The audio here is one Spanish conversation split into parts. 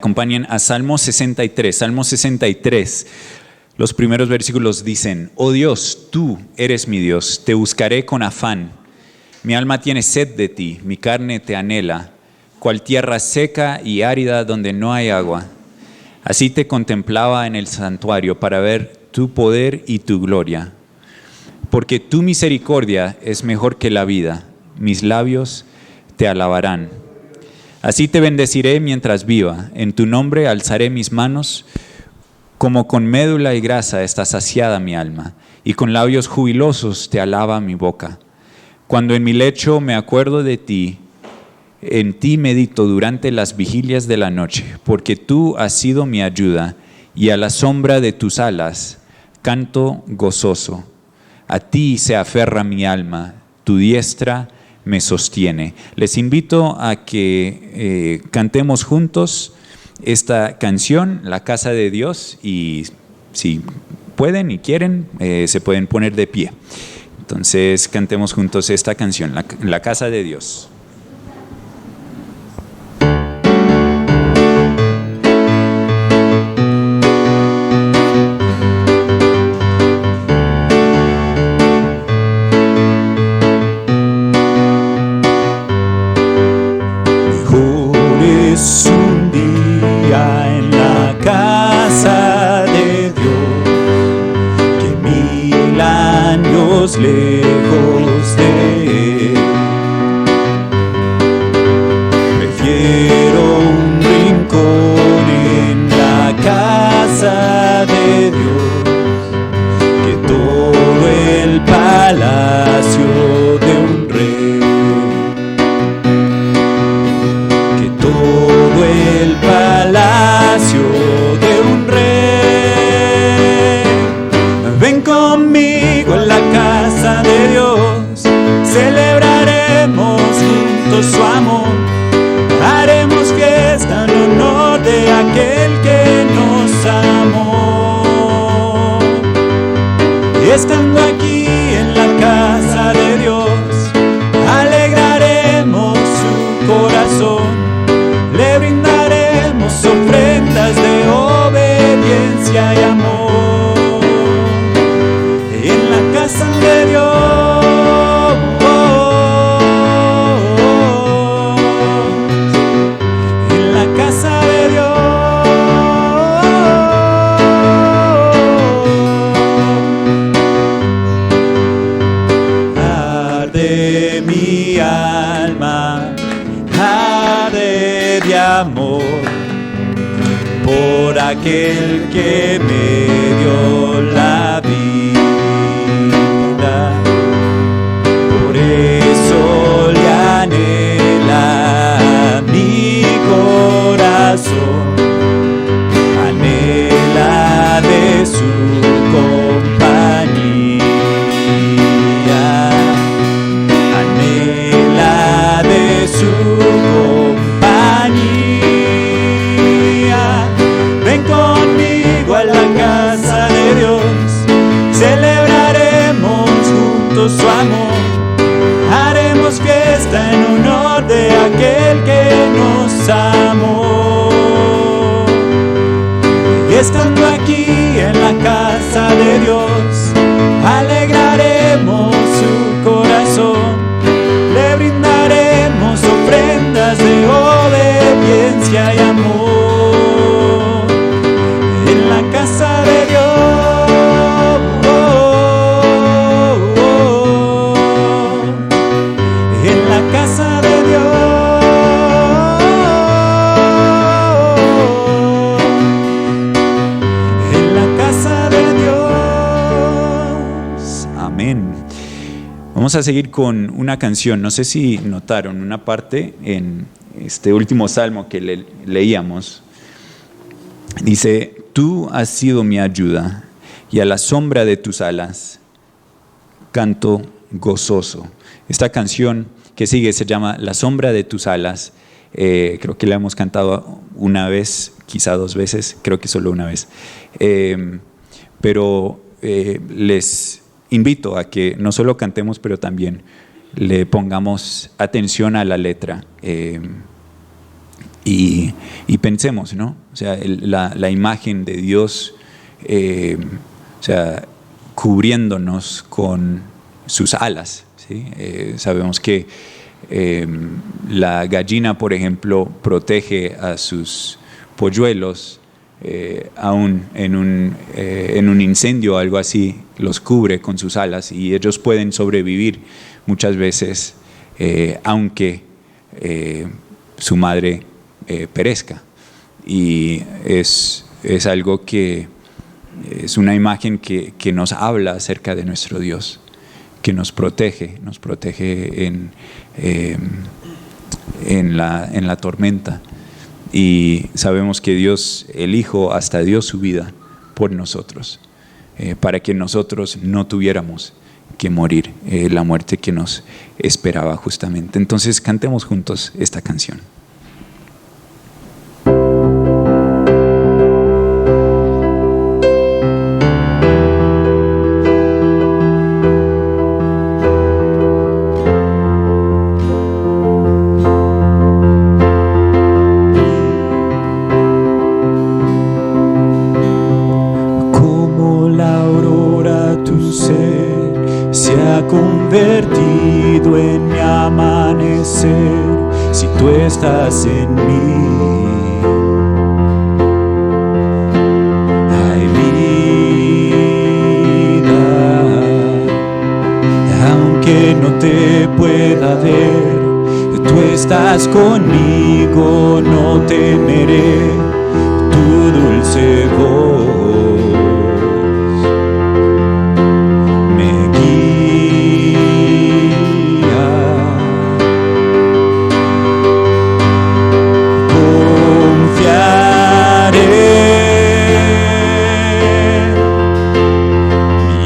acompañen a Salmo 63. Salmo 63, los primeros versículos dicen: Oh Dios, tú eres mi Dios, te buscaré con afán. Mi alma tiene sed de ti, mi carne te anhela, cual tierra seca y árida donde no hay agua. Así te contemplaba en el santuario para ver tu poder y tu gloria. Porque tu misericordia es mejor que la vida, mis labios te alabarán. Así te bendeciré mientras viva, en tu nombre alzaré mis manos, como con médula y grasa está saciada mi alma, y con labios jubilosos te alaba mi boca. Cuando en mi lecho me acuerdo de ti, en ti medito durante las vigilias de la noche, porque tú has sido mi ayuda, y a la sombra de tus alas canto gozoso. A ti se aferra mi alma, tu diestra me sostiene. Les invito a que cantemos juntos esta canción, La Casa de Dios, y si pueden y quieren, se pueden poner de pie. Entonces cantemos juntos esta canción, La Casa de Dios. Lejos de él, prefiero un rincón en la casa de Dios que todo el palacio de un rey, que todo el palacio de un rey. Ven conmigo a la casa de Dios, celebraremos juntos su amor, haremos fiesta en honor de aquel que nos amó. Y estando aquí en la casa de Dios, alegraremos su corazón, le brindaremos ofrendas de obediencia y amor. En la casa de Dios, en la casa de Dios, arde mi alma, arde de amor por aquel que me dio la vida. Por eso le anhela mi corazón, anhela de su compañía, anhela de su compañía. Ven conmigo a la casa de Dios, celebraremos juntos su amor, haremos fiesta en honor de aquel que nos amó. Y estando aquí en la casa de Dios, alegraremos su corazón, le brindaremos ofrendas de obediencia y amor. En la casa de Dios, en la casa de Dios, en la casa de Dios. Amén. Vamos a seguir con una canción. No sé si notaron una parte en este último salmo que leíamos. Dice: Tú has sido mi ayuda, y a la sombra de tus alas canto gozoso. Esta canción que sigue se llama La sombra de tus alas. Creo que la hemos cantado una vez, quizá dos veces, creo que solo una vez. Pero les invito a que no solo cantemos, pero también le pongamos atención a la letra. Y pensemos, ¿no? O sea, la imagen de Dios, o sea, cubriéndonos con sus alas, ¿sí? Sabemos que la gallina, por ejemplo, protege a sus polluelos, aún en un incendio o algo así, los cubre con sus alas y ellos pueden sobrevivir muchas veces, aunque su madre perezca. Y es algo que es una imagen que nos habla acerca de nuestro Dios, que nos protege en la tormenta. Y sabemos que Dios, el Hijo, hasta dio su vida por nosotros, para que nosotros no tuviéramos que morir, la muerte que nos esperaba justamente. Entonces cantemos juntos esta canción. Convertido en mi amanecer, si tú estás en mí, hay vida. Aunque no te pueda ver, tú estás conmigo, no temeré tu dulce voz.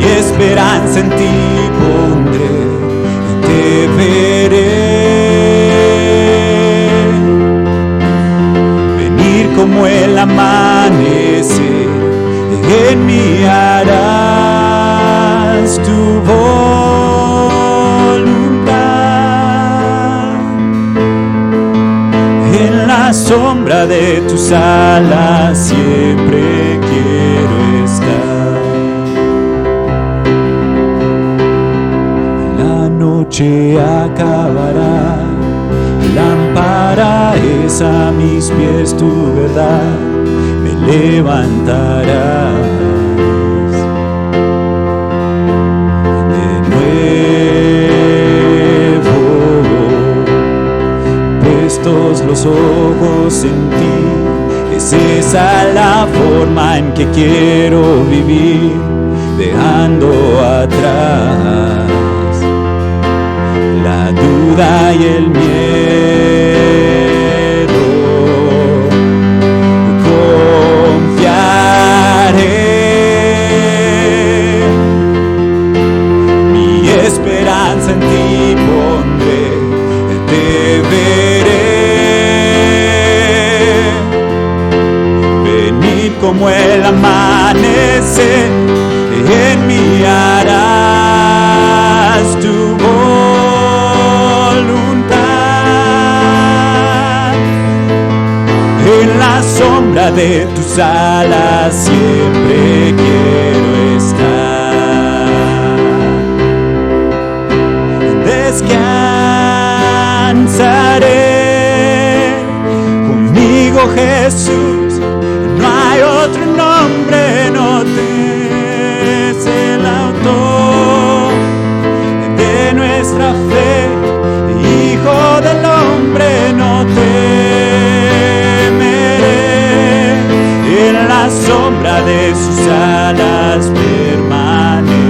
Esperanza en ti pondré, te veré venir como el amanecer, en mí harás tu voluntad, en la sombra de tus alas siempre quiero estar. Noche acabará, lámpara es a mis pies tu verdad, me levantarás de nuevo, puestos los ojos en ti, es esa la forma en que quiero vivir, dejando atrás la duda y el miedo. Confiaré, mi esperanza en ti pondré, te veré venir como el amanecer, en mí harás tu voluntad, en la sombra de tus alas siempre quiero estar. Descansaré conmigo, Jesús, no hay otro nombre, no te es el autor de nuestra fe, Hijo del hombre, no temeré, en la sombra de sus alas permaneceré.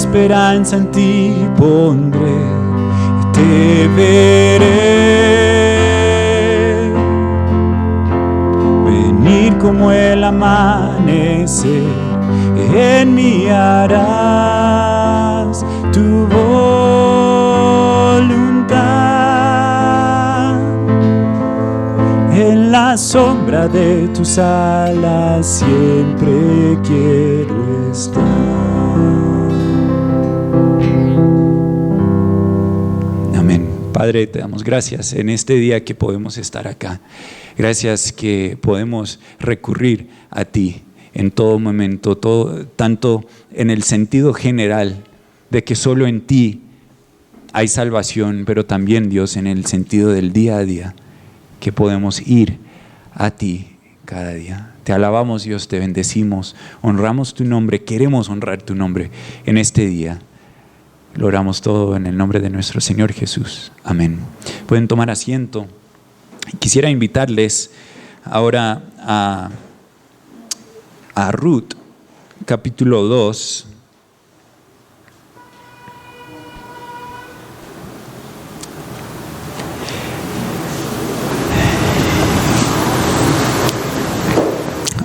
esperanza en ti pondré, te veré venir como el amanecer, en mí harás tu voluntad, en la sombra de tus alas siempre quiero estar. Amén. Padre, te damos gracias en este día que podemos estar acá. Gracias que podemos recurrir a ti en todo momento, tanto en el sentido general de que solo en ti hay salvación, pero también, Dios, en el sentido del día a día, que podemos ir a ti cada día. Te alabamos, Dios, te bendecimos, honramos tu nombre, queremos honrar tu nombre en este día. Lo oramos todo en el nombre de nuestro Señor Jesús. Amén. Pueden tomar asiento. Quisiera invitarles ahora a Ruth, capítulo 2.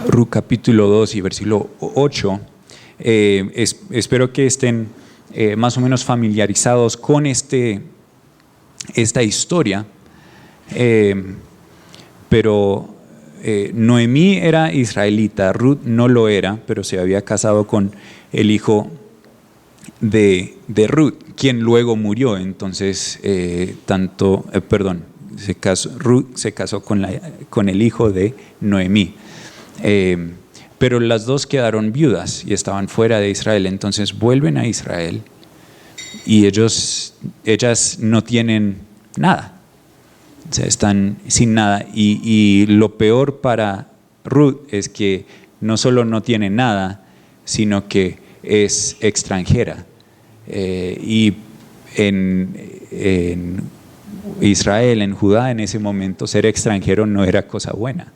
Ruth, capítulo 2 y versículo 8. Espero que estén más o menos familiarizados con esta historia, pero Noemí era israelita, Ruth no lo era, pero se había casado con el hijo de Ruth, quien luego murió. Entonces, Ruth se casó con el hijo de Noemí. Pero las dos quedaron viudas y estaban fuera de Israel. Entonces vuelven a Israel y ellas no tienen nada, o sea, están sin nada. Y lo peor para Ruth es que no solo no tiene nada, sino que es extranjera. Y en Israel, en Judá, en ese momento, ser extranjero no era cosa buena.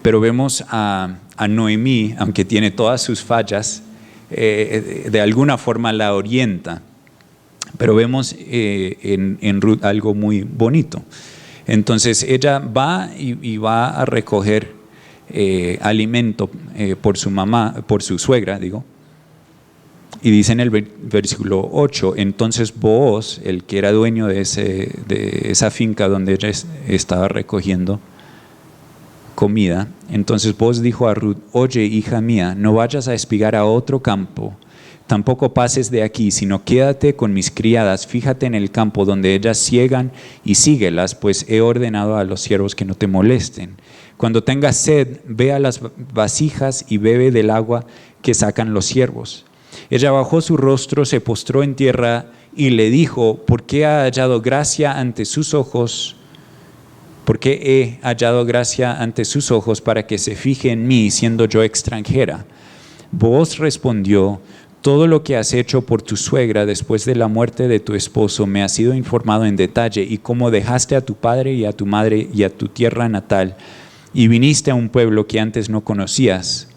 Pero vemos a Noemí, aunque tiene todas sus fallas, de alguna forma la orienta. Pero vemos en Ruth algo muy bonito. Entonces ella va y va a recoger alimento por su mamá, por su suegra, digo. Y dice en el versículo 8, entonces Booz, el que era dueño de esa finca donde ella estaba recogiendo comida, entonces Booz dijo a Ruth: oye, hija mía, no vayas a espigar a otro campo, tampoco pases de aquí, sino quédate con mis criadas, fíjate en el campo donde ellas siegan y síguelas, pues he ordenado a los siervos que no te molesten. Cuando tengas sed, ve a las vasijas y bebe del agua que sacan los siervos. Ella bajó su rostro, se postró en tierra y le dijo: ¿por qué ha hallado gracia ante sus ojos? ¿Por qué he hallado gracia ante sus ojos para que se fije en mí, siendo yo extranjera? Booz respondió: todo lo que has hecho por tu suegra después de la muerte de tu esposo me ha sido informado en detalle, y cómo dejaste a tu padre y a tu madre y a tu tierra natal, y viniste a un pueblo que antes no conocías.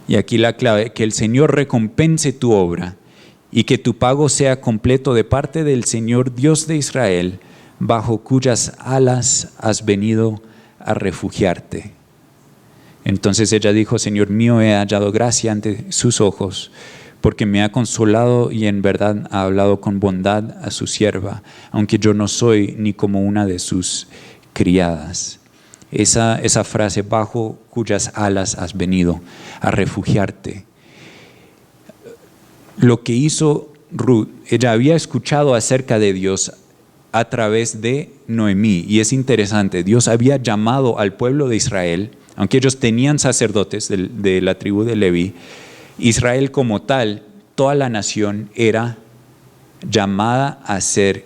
Y aquí la clave: que el Señor recompense tu obra y que tu pago sea completo de parte del Señor Dios de Israel, bajo cuyas alas has venido a refugiarte. Entonces ella dijo: Señor mío, he hallado gracia ante sus ojos, porque me ha consolado y en verdad ha hablado con bondad a su sierva, aunque yo no soy ni como una de sus criadas. Esa frase, bajo cuyas alas has venido a refugiarte. Lo que hizo Ruth, ella había escuchado acerca de Dios a través de Noemí, y es interesante, Dios había llamado al pueblo de Israel, aunque ellos tenían sacerdotes de la tribu de Leví. Israel como tal, toda la nación era llamada a ser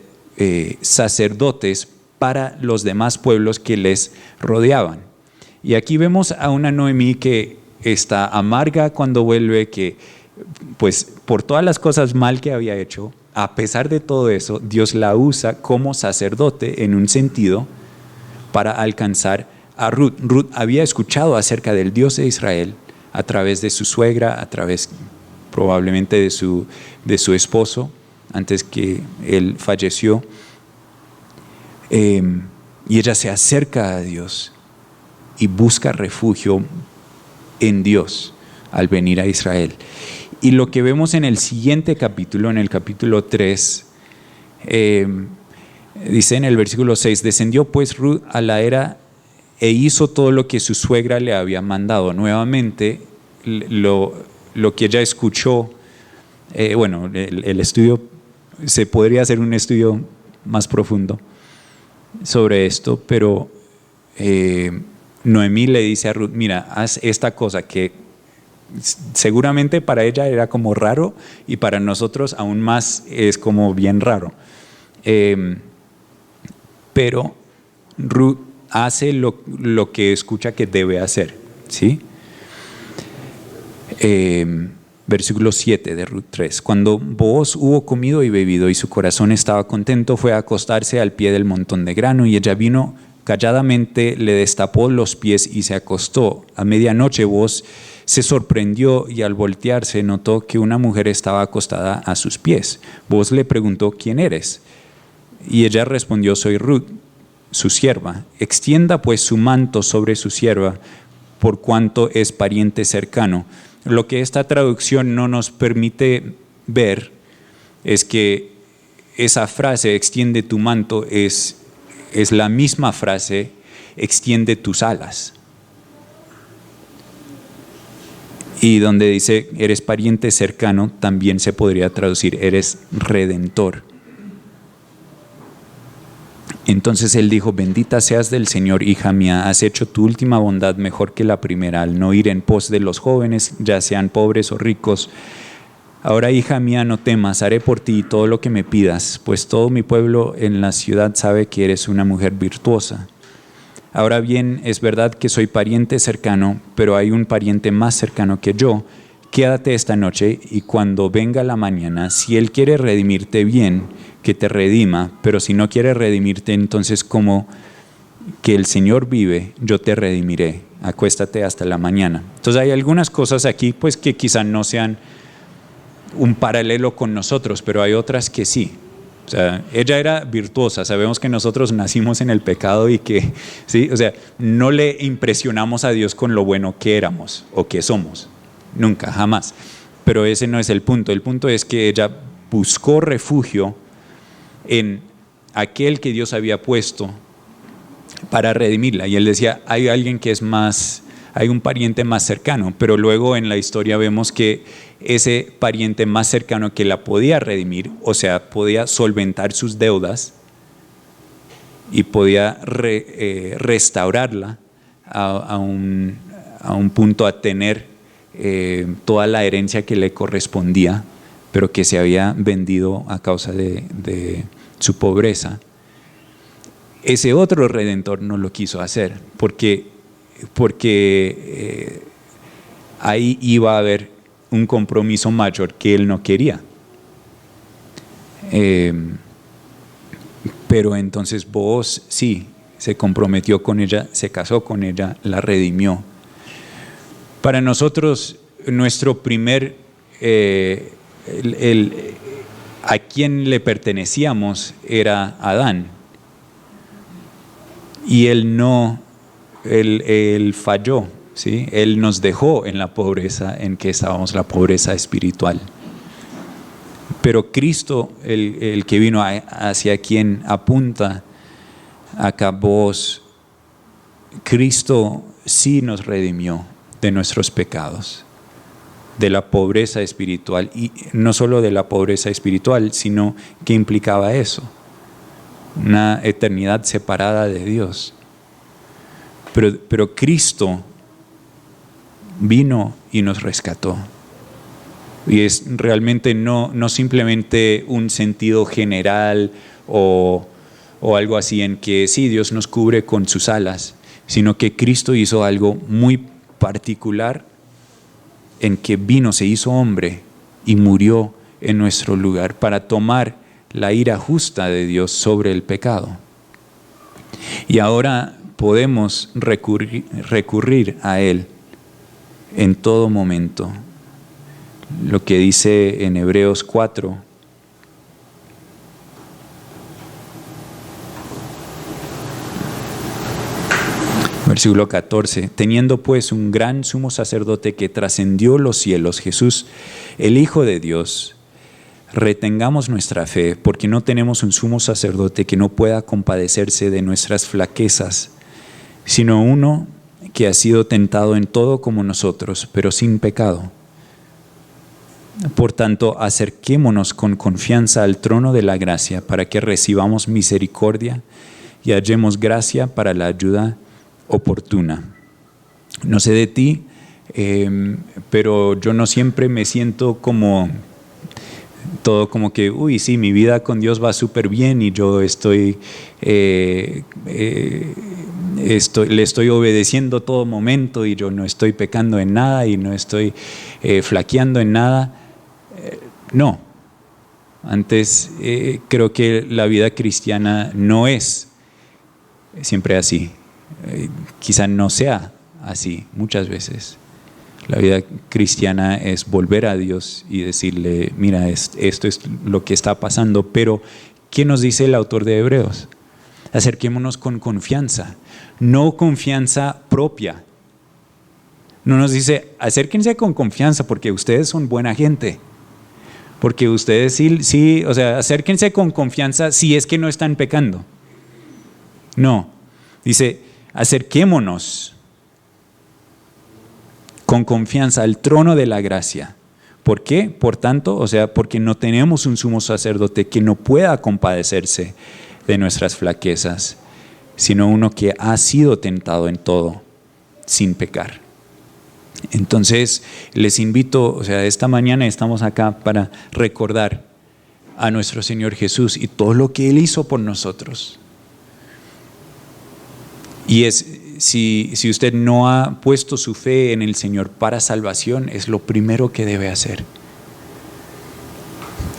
sacerdotes para los demás pueblos que les rodeaban. Y aquí vemos a una Noemí que está amarga cuando vuelve, que pues por todas las cosas mal que había hecho, a pesar de todo eso, Dios la usa como sacerdote en un sentido para alcanzar a Ruth. Ruth había escuchado acerca del Dios de Israel a través de su suegra, a través probablemente de su esposo, antes que él falleció. Y ella se acerca a Dios y busca refugio en Dios al venir a Israel. Y lo que vemos en el siguiente capítulo, en el capítulo 3, dice en el versículo 6, descendió pues Ruth a la era e hizo todo lo que su suegra le había mandado. Nuevamente, lo que ella escuchó, el estudio, se podría hacer un estudio más profundo sobre esto, pero Noemí le dice a Ruth, mira, haz esta cosa que seguramente para ella era como raro y para nosotros aún más es como bien raro. Pero Ruth hace lo que escucha que debe hacer, ¿sí? Versículo 7 de Ruth 3. Cuando Booz hubo comido y bebido y su corazón estaba contento, fue a acostarse al pie del montón de grano, y ella vino calladamente, le destapó los pies y se acostó. A medianoche Booz se sorprendió y al voltearse notó que una mujer estaba acostada a sus pies. Booz le preguntó, ¿quién eres? Y ella respondió, soy Ruth, su sierva. Extienda pues su manto sobre su sierva, por cuanto es pariente cercano. Lo que esta traducción no nos permite ver es que esa frase, extiende tu manto, es la misma frase, extiende tus alas. Y donde dice, eres pariente cercano, también se podría traducir, eres redentor. Entonces él dijo, bendita seas del Señor, hija mía, has hecho tu última bondad mejor que la primera, al no ir en pos de los jóvenes, ya sean pobres o ricos. Ahora, hija mía, no temas, haré por ti todo lo que me pidas, pues todo mi pueblo en la ciudad sabe que eres una mujer virtuosa. Ahora bien, es verdad que soy pariente cercano, pero hay un pariente más cercano que yo. Quédate esta noche y cuando venga la mañana, si él quiere redimirte bien, que te redima, pero si no quiere redimirte, entonces como que el Señor vive, yo te redimiré. Acuéstate hasta la mañana. Entonces hay algunas cosas aquí pues que quizás no sean un paralelo con nosotros, pero hay otras que sí. O sea, ella era virtuosa, sabemos que nosotros nacimos en el pecado y que, ¿sí? O sea, no le impresionamos a Dios con lo bueno que éramos o que somos, nunca, jamás. Pero ese no es el punto es que ella buscó refugio en aquel que Dios había puesto para redimirla. Y él decía, hay alguien que es más, hay un pariente más cercano, pero luego en la historia vemos que ese pariente más cercano que la podía redimir, o sea, podía solventar sus deudas y podía restaurarla a un punto a tener toda la herencia que le correspondía, pero que se había vendido a causa de su pobreza. Ese otro redentor no lo quiso hacer porque ahí iba a haber un compromiso mayor que él no quería. Pero entonces Booz sí se comprometió con ella, se casó con ella, la redimió. Para nosotros, nuestro primer, a quien le pertenecíamos era Adán. Y él falló, ¿sí? Él nos dejó en la pobreza en que estábamos, la pobreza espiritual. Pero Cristo, el que vino hacia quien apunta acá Booz, Cristo sí nos redimió de nuestros pecados, de la pobreza espiritual, y no solo de la pobreza espiritual, sino que implicaba eso, una eternidad separada de Dios. Pero Cristo vino y nos rescató. Y es realmente no simplemente un sentido general o algo así en que sí, Dios nos cubre con sus alas, sino que Cristo hizo algo muy particular en que vino, se hizo hombre y murió en nuestro lugar para tomar la ira justa de Dios sobre el pecado. Y ahora podemos recurrir a Él en todo momento. lo que dice en Hebreos 4. Versículo 14. Teniendo pues un gran sumo sacerdote que trascendió los cielos, Jesús, el Hijo de Dios, retengamos nuestra fe, porque no tenemos un sumo sacerdote que no pueda compadecerse de nuestras flaquezas, sino uno que ha sido tentado en todo como nosotros, pero sin pecado. Por tanto, acerquémonos con confianza al trono de la gracia para que recibamos misericordia y hallemos gracia para la ayuda oportuna. No sé de ti, pero yo no siempre me siento como todo como que, uy, sí, mi vida con Dios va súper bien y yo le estoy obedeciendo todo momento y yo no estoy pecando en nada y no estoy flaqueando en nada. No, antes creo que la vida cristiana no es siempre así. Quizá no sea así muchas veces. La vida cristiana es volver a Dios y decirle, mira, esto es lo que está pasando. Pero, ¿qué nos dice el autor de Hebreos? Acerquémonos con confianza, no confianza propia. No nos dice, acérquense con confianza porque ustedes son buena gente. Porque ustedes sí, o sea, acérquense con confianza si es que no están pecando. No, dice, acerquémonos con confianza al trono de la gracia. ¿Por qué? Por tanto, o sea, porque no tenemos un sumo sacerdote que no pueda compadecerse de nuestras flaquezas, sino uno que ha sido tentado en todo, sin pecar. Entonces, les invito, o sea, esta mañana estamos acá para recordar a nuestro Señor Jesús y todo lo que Él hizo por nosotros. Y si usted no ha puesto su fe en el Señor para salvación, es lo primero que debe hacer.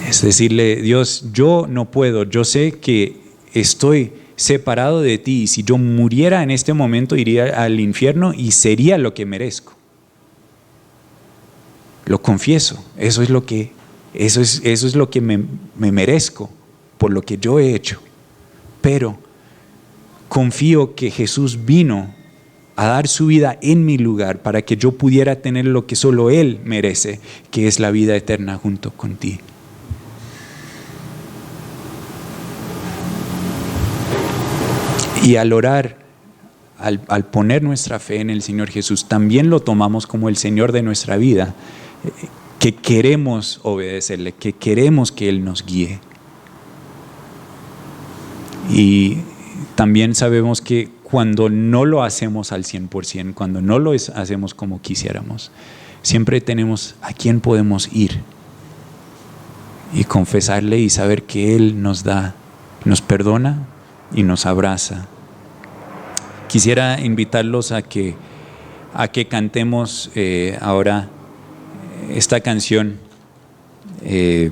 Es decirle, Dios, yo no puedo, yo sé que estoy separado de ti y si yo muriera en este momento iría al infierno y sería lo que merezco. Lo confieso, eso es lo que me merezco por lo que yo he hecho. Pero confío que Jesús vino a dar su vida en mi lugar para que yo pudiera tener lo que solo Él merece, que es la vida eterna junto con ti. Y al orar, al poner nuestra fe en el Señor Jesús, también lo tomamos como el Señor de nuestra vida, que queremos obedecerle, que queremos que Él nos guíe. Y también sabemos que cuando no lo hacemos al 100%, cuando no lo hacemos como quisiéramos, siempre tenemos a quién podemos ir y confesarle y saber que Él nos perdona y nos abraza. Quisiera invitarlos a que cantemos ahora esta canción que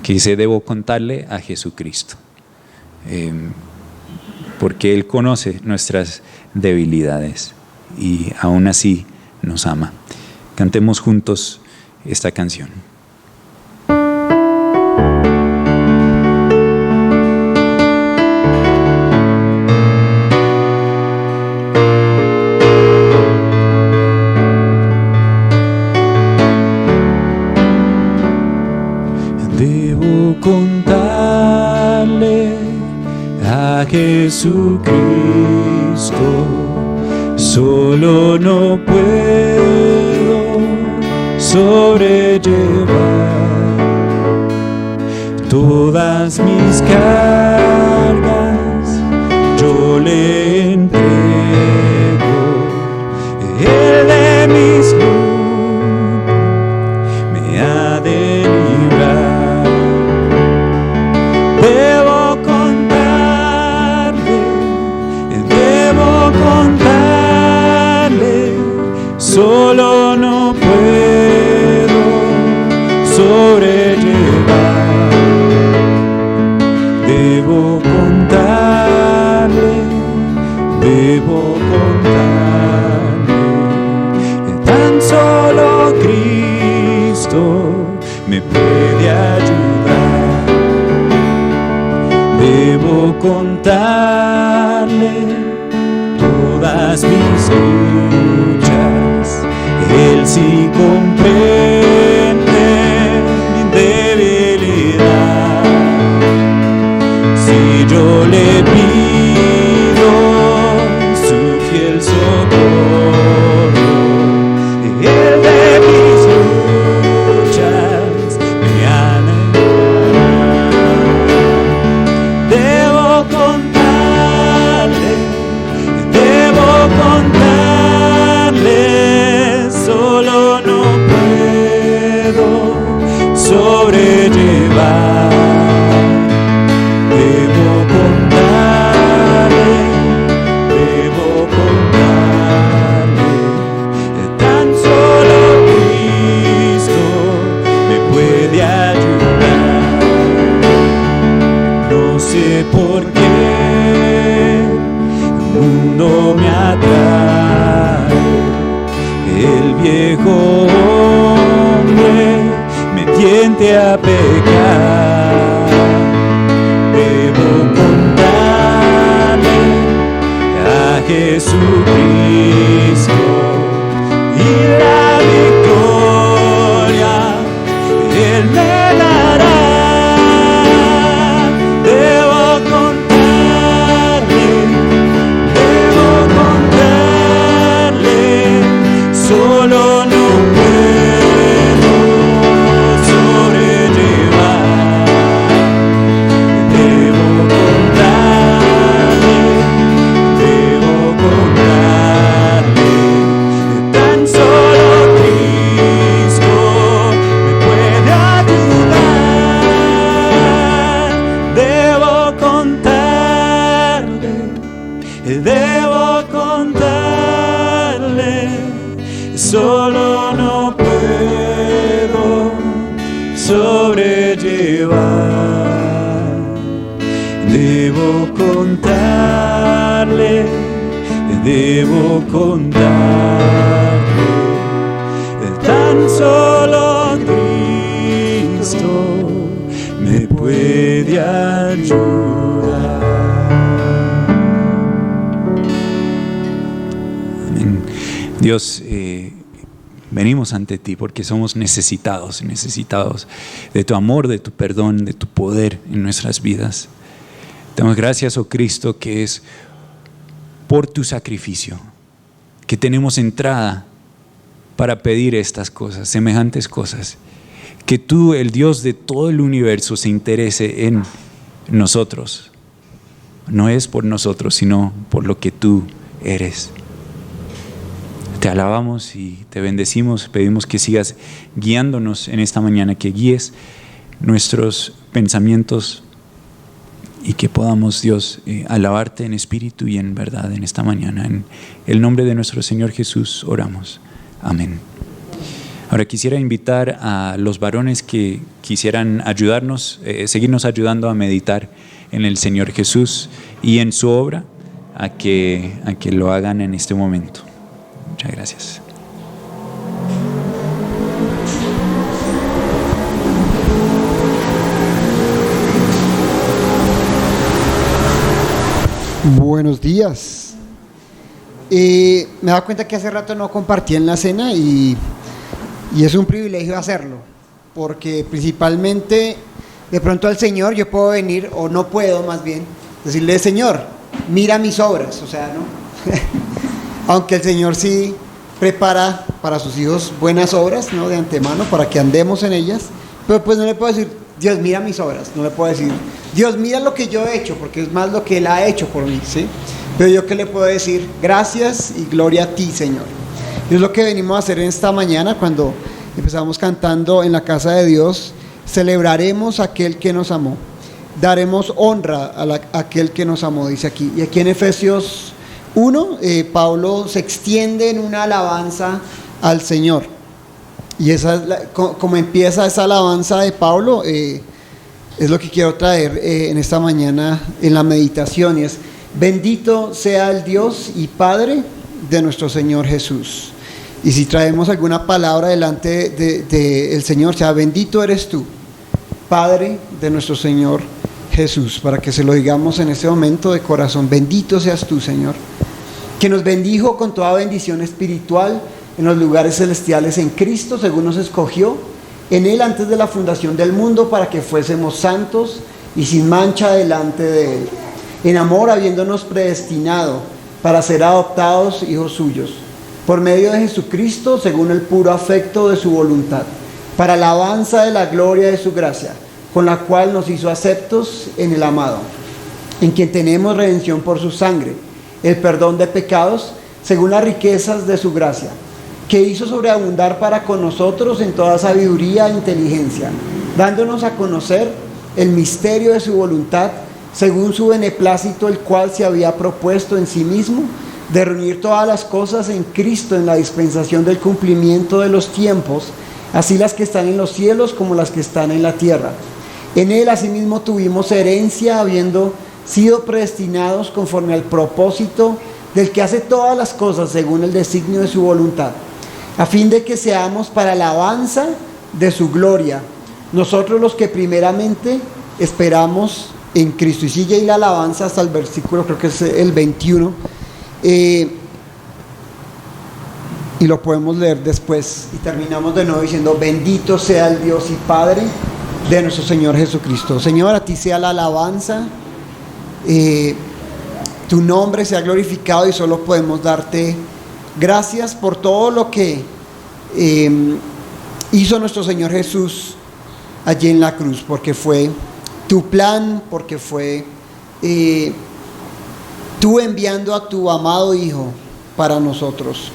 dice, debo contarle a Jesucristo. Porque Él conoce nuestras debilidades y aún así nos ama. Cantemos juntos esta canción. Debo contarle a Jesucristo, solo no puedo sobrellevar todas mis cargas, yo le entrego, Él de mis luchas me ha de librar. Debo contarle, solo no puedo sobrellevar. Debo contarle, tan solo Cristo me puede ayudar. Debo contarle todas mis luchas, Él sí comprende mi debilidad. Si yo le pido su fiel socorro, Él de mis luchas me alegrará. Debo contarle, solo no puedo sobrellevar. Debo contarle, tan solo Cristo me puede ayudar. No sé por qué el mundo me atrae, el viejo hombre me tiente a pecar. Debo contarle a Jesucristo y la victoria Él me dará. Debo contarle, solo no puedo sobrellevar. Debo contarle, tan solo Cristo me puede ayudar. Debo contarle, solo no puedo sobrellevar. Debo contarle, tan solo Cristo me puede ayudar. Amén. Dios, venimos ante ti porque somos necesitados de tu amor, de tu perdón, de tu poder en nuestras vidas. Te damos gracias, oh Cristo, que es por tu sacrificio que tenemos entrada para pedir estas cosas, semejantes cosas. Que tú, el Dios de todo el universo, se interese en nosotros. No es por nosotros, sino por lo que tú eres. Te alabamos y te bendecimos. Pedimos que sigas guiándonos en esta mañana, que guíes nuestros pensamientos y que podamos, Dios, alabarte en espíritu y en verdad en esta mañana. En el nombre de nuestro Señor Jesús oramos. Amén. Ahora quisiera invitar a los varones que quisieran ayudarnos, seguirnos ayudando a meditar en el Señor Jesús y en su obra, a que lo hagan en este momento. Muchas gracias. Buenos días. Me he dado cuenta que hace rato no compartí en la cena y es un privilegio hacerlo, porque principalmente de pronto al Señor yo puedo venir, o no puedo más bien, decirle: Señor, mira mis obras, o sea, ¿no? Aunque el Señor sí prepara para sus hijos buenas obras, ¿no?, de antemano, para que andemos en ellas, pero pues no le puedo decir: Dios, mira mis obras. No le puedo decir: Dios, mira lo que yo he hecho, porque es más lo que Él ha hecho por mí, ¿sí? Pero yo, ¿qué le puedo decir? Gracias y gloria a ti, Señor. Y es lo que venimos a hacer en esta mañana cuando empezamos cantando en la casa de Dios: celebraremos a aquel que nos amó, daremos honra a aquel que nos amó, dice aquí. Y aquí en Efesios 1, Pablo se extiende en una alabanza al Señor. Y esa es como empieza esa alabanza de Pablo, es lo que quiero traer en esta mañana en la meditación, y es: bendito sea el Dios y Padre de nuestro Señor Jesús. Y si traemos alguna palabra delante del Señor, sea bendito eres tú, Padre de nuestro Señor Jesús, para que se lo digamos en este momento de corazón. Bendito seas tú, Señor, que nos bendijo con toda bendición espiritual en los lugares celestiales en Cristo, según nos escogió en Él antes de la fundación del mundo, para que fuésemos santos y sin mancha delante de Él, en amor habiéndonos predestinado para ser adoptados hijos suyos, por medio de Jesucristo, según el puro afecto de su voluntad, para alabanza de la gloria de su gracia, con la cual nos hizo aceptos en el amado, en quien tenemos redención por su sangre, el perdón de pecados, según las riquezas de su gracia, que hizo sobreabundar para con nosotros en toda sabiduría e inteligencia, dándonos a conocer el misterio de su voluntad, según su beneplácito, el cual se había propuesto en sí mismo, de reunir todas las cosas en Cristo en la dispensación del cumplimiento de los tiempos, así las que están en los cielos como las que están en la tierra. En Él asimismo tuvimos herencia, habiendo sido predestinados conforme al propósito del que hace todas las cosas según el designio de su voluntad, a fin de que seamos para alabanza de su gloria, nosotros los que primeramente esperamos en Cristo. Y sigue ahí la alabanza hasta el versículo, creo que es el 21, y lo podemos leer después, y terminamos de nuevo diciendo: bendito sea el Dios y Padre de nuestro Señor Jesucristo. Señor, a ti sea la alabanza, tu nombre sea glorificado, y solo podemos darte gracias por todo lo que hizo nuestro Señor Jesús allí en la cruz, porque fue tu plan, porque fue tú enviando a tu amado Hijo para nosotros.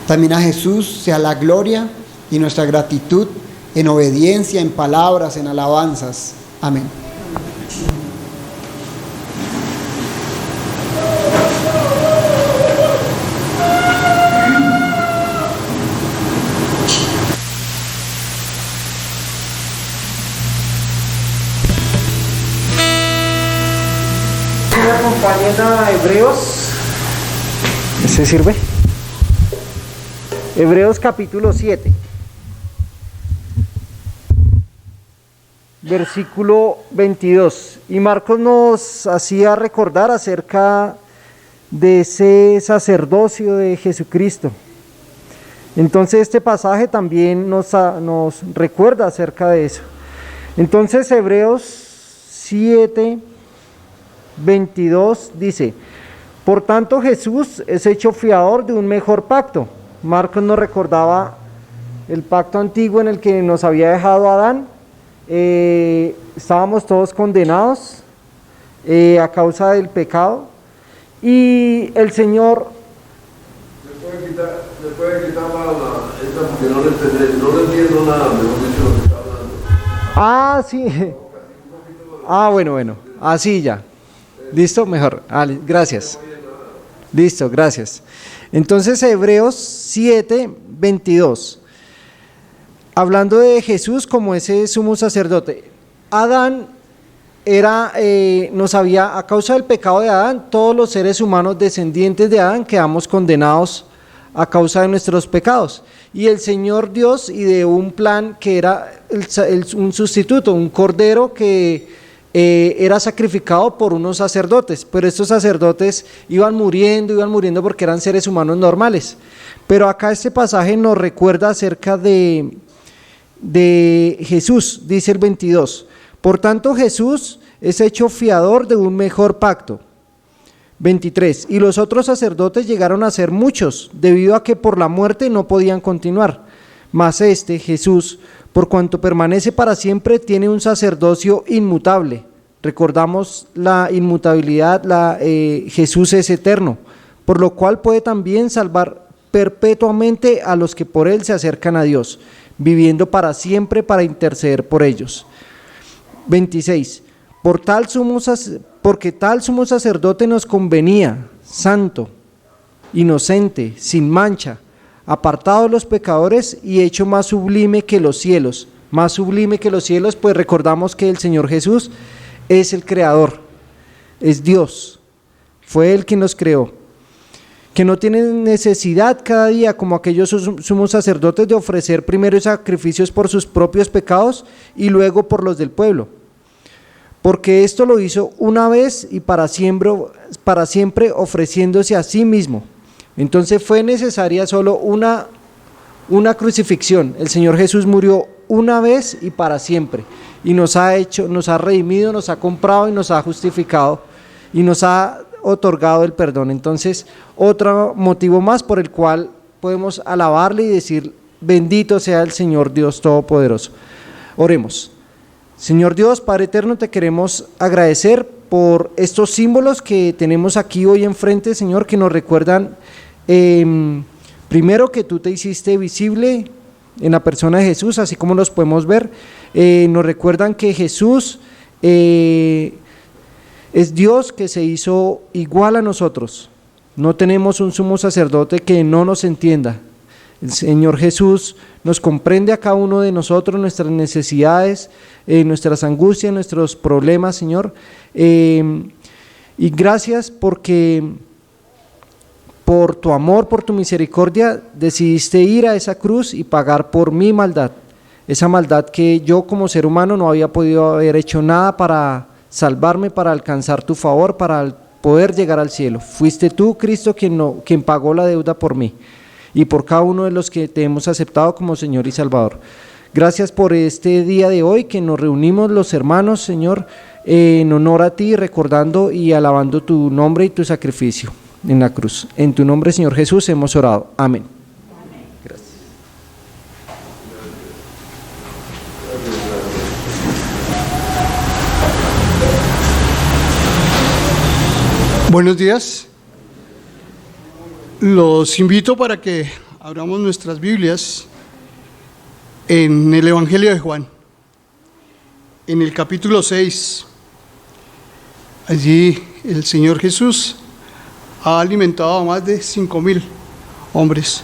También a Jesús sea la gloria y nuestra gratitud en obediencia, en palabras, en alabanzas. Amén. Me acompañen a Hebreos. ¿Se sirve? Hebreos capítulo 7, versículo 22. Y Marcos nos hacía recordar acerca de ese sacerdocio de Jesucristo. Entonces este pasaje también nos recuerda acerca de eso. Entonces Hebreos 7, 22 dice: por tanto Jesús es hecho fiador de un mejor pacto. Marcos nos recordaba el pacto antiguo en el que nos había dejado Adán. Estábamos todos condenados a causa del pecado, y el Señor... ¿Le puede quitar esta porque no le entiendo nada, mejor dicho, lo que está hablando? Ah, sí. Bueno. Así ya. ¿Listo? Mejor. Gracias. Listo, gracias. Entonces, Hebreos 7, 22. Hablando de Jesús como ese sumo sacerdote. Adán a causa del pecado de Adán, todos los seres humanos descendientes de Adán quedamos condenados a causa de nuestros pecados. Y el Señor Dios ideó un plan que era un sustituto, un cordero que era sacrificado por unos sacerdotes, pero estos sacerdotes iban muriendo porque eran seres humanos normales. Pero acá este pasaje nos recuerda acerca de Jesús, dice el 22. Por tanto Jesús es hecho fiador de un mejor pacto. 23. Y los otros sacerdotes llegaron a ser muchos, debido a que por la muerte no podían continuar. Mas Jesús, por cuanto permanece para siempre, tiene un sacerdocio inmutable. Recordamos la inmutabilidad, Jesús es eterno, por lo cual puede también salvar perpetuamente a los que por él se acercan a Dios, viviendo para siempre para interceder por ellos. 26. Porque tal sumo sacerdote nos convenía, santo, inocente, sin mancha, apartado de los pecadores y hecho más sublime que los cielos. Más sublime que los cielos, pues recordamos que el Señor Jesús es el creador, es Dios, fue Él quien nos creó. que no tienen necesidad cada día, como aquellos sumos sacerdotes, de ofrecer primero sacrificios por sus propios pecados y luego por los del pueblo, porque esto lo hizo una vez y para siempre ofreciéndose a sí mismo. Entonces fue necesaria solo una crucifixión. El Señor Jesús murió una vez y para siempre, y nos ha redimido, nos ha comprado y nos ha justificado y nos ha otorgado el perdón. Entonces, otro motivo más por el cual podemos alabarle y decir: bendito sea el Señor Dios Todopoderoso. Oremos. Señor Dios, Padre eterno, te queremos agradecer por estos símbolos que tenemos aquí hoy enfrente, Señor, que nos recuerdan primero que tú te hiciste visible en la persona de Jesús, así como los podemos ver. Nos recuerdan que Jesús es Dios que se hizo igual a nosotros. No tenemos un sumo sacerdote que no nos entienda. El Señor Jesús nos comprende a cada uno de nosotros, nuestras necesidades, nuestras angustias, nuestros problemas, Señor. Y gracias porque por tu amor, por tu misericordia, decidiste ir a esa cruz y pagar por mi maldad. Esa maldad que yo como ser humano no había podido haber hecho nada para salvarme, para alcanzar tu favor, para poder llegar al cielo. Fuiste tú, Cristo, quien pagó la deuda por mí y por cada uno de los que te hemos aceptado como Señor y Salvador. Gracias por este día de hoy que nos reunimos los hermanos, Señor, en honor a ti, recordando y alabando tu nombre y tu sacrificio en la cruz. En tu nombre, Señor Jesús, hemos orado. Amén. Gracias. Buenos días. Los invito para que abramos nuestras Biblias en el Evangelio de Juan, en el capítulo 6. Allí el Señor Jesús ha alimentado a más de 5,000 hombres.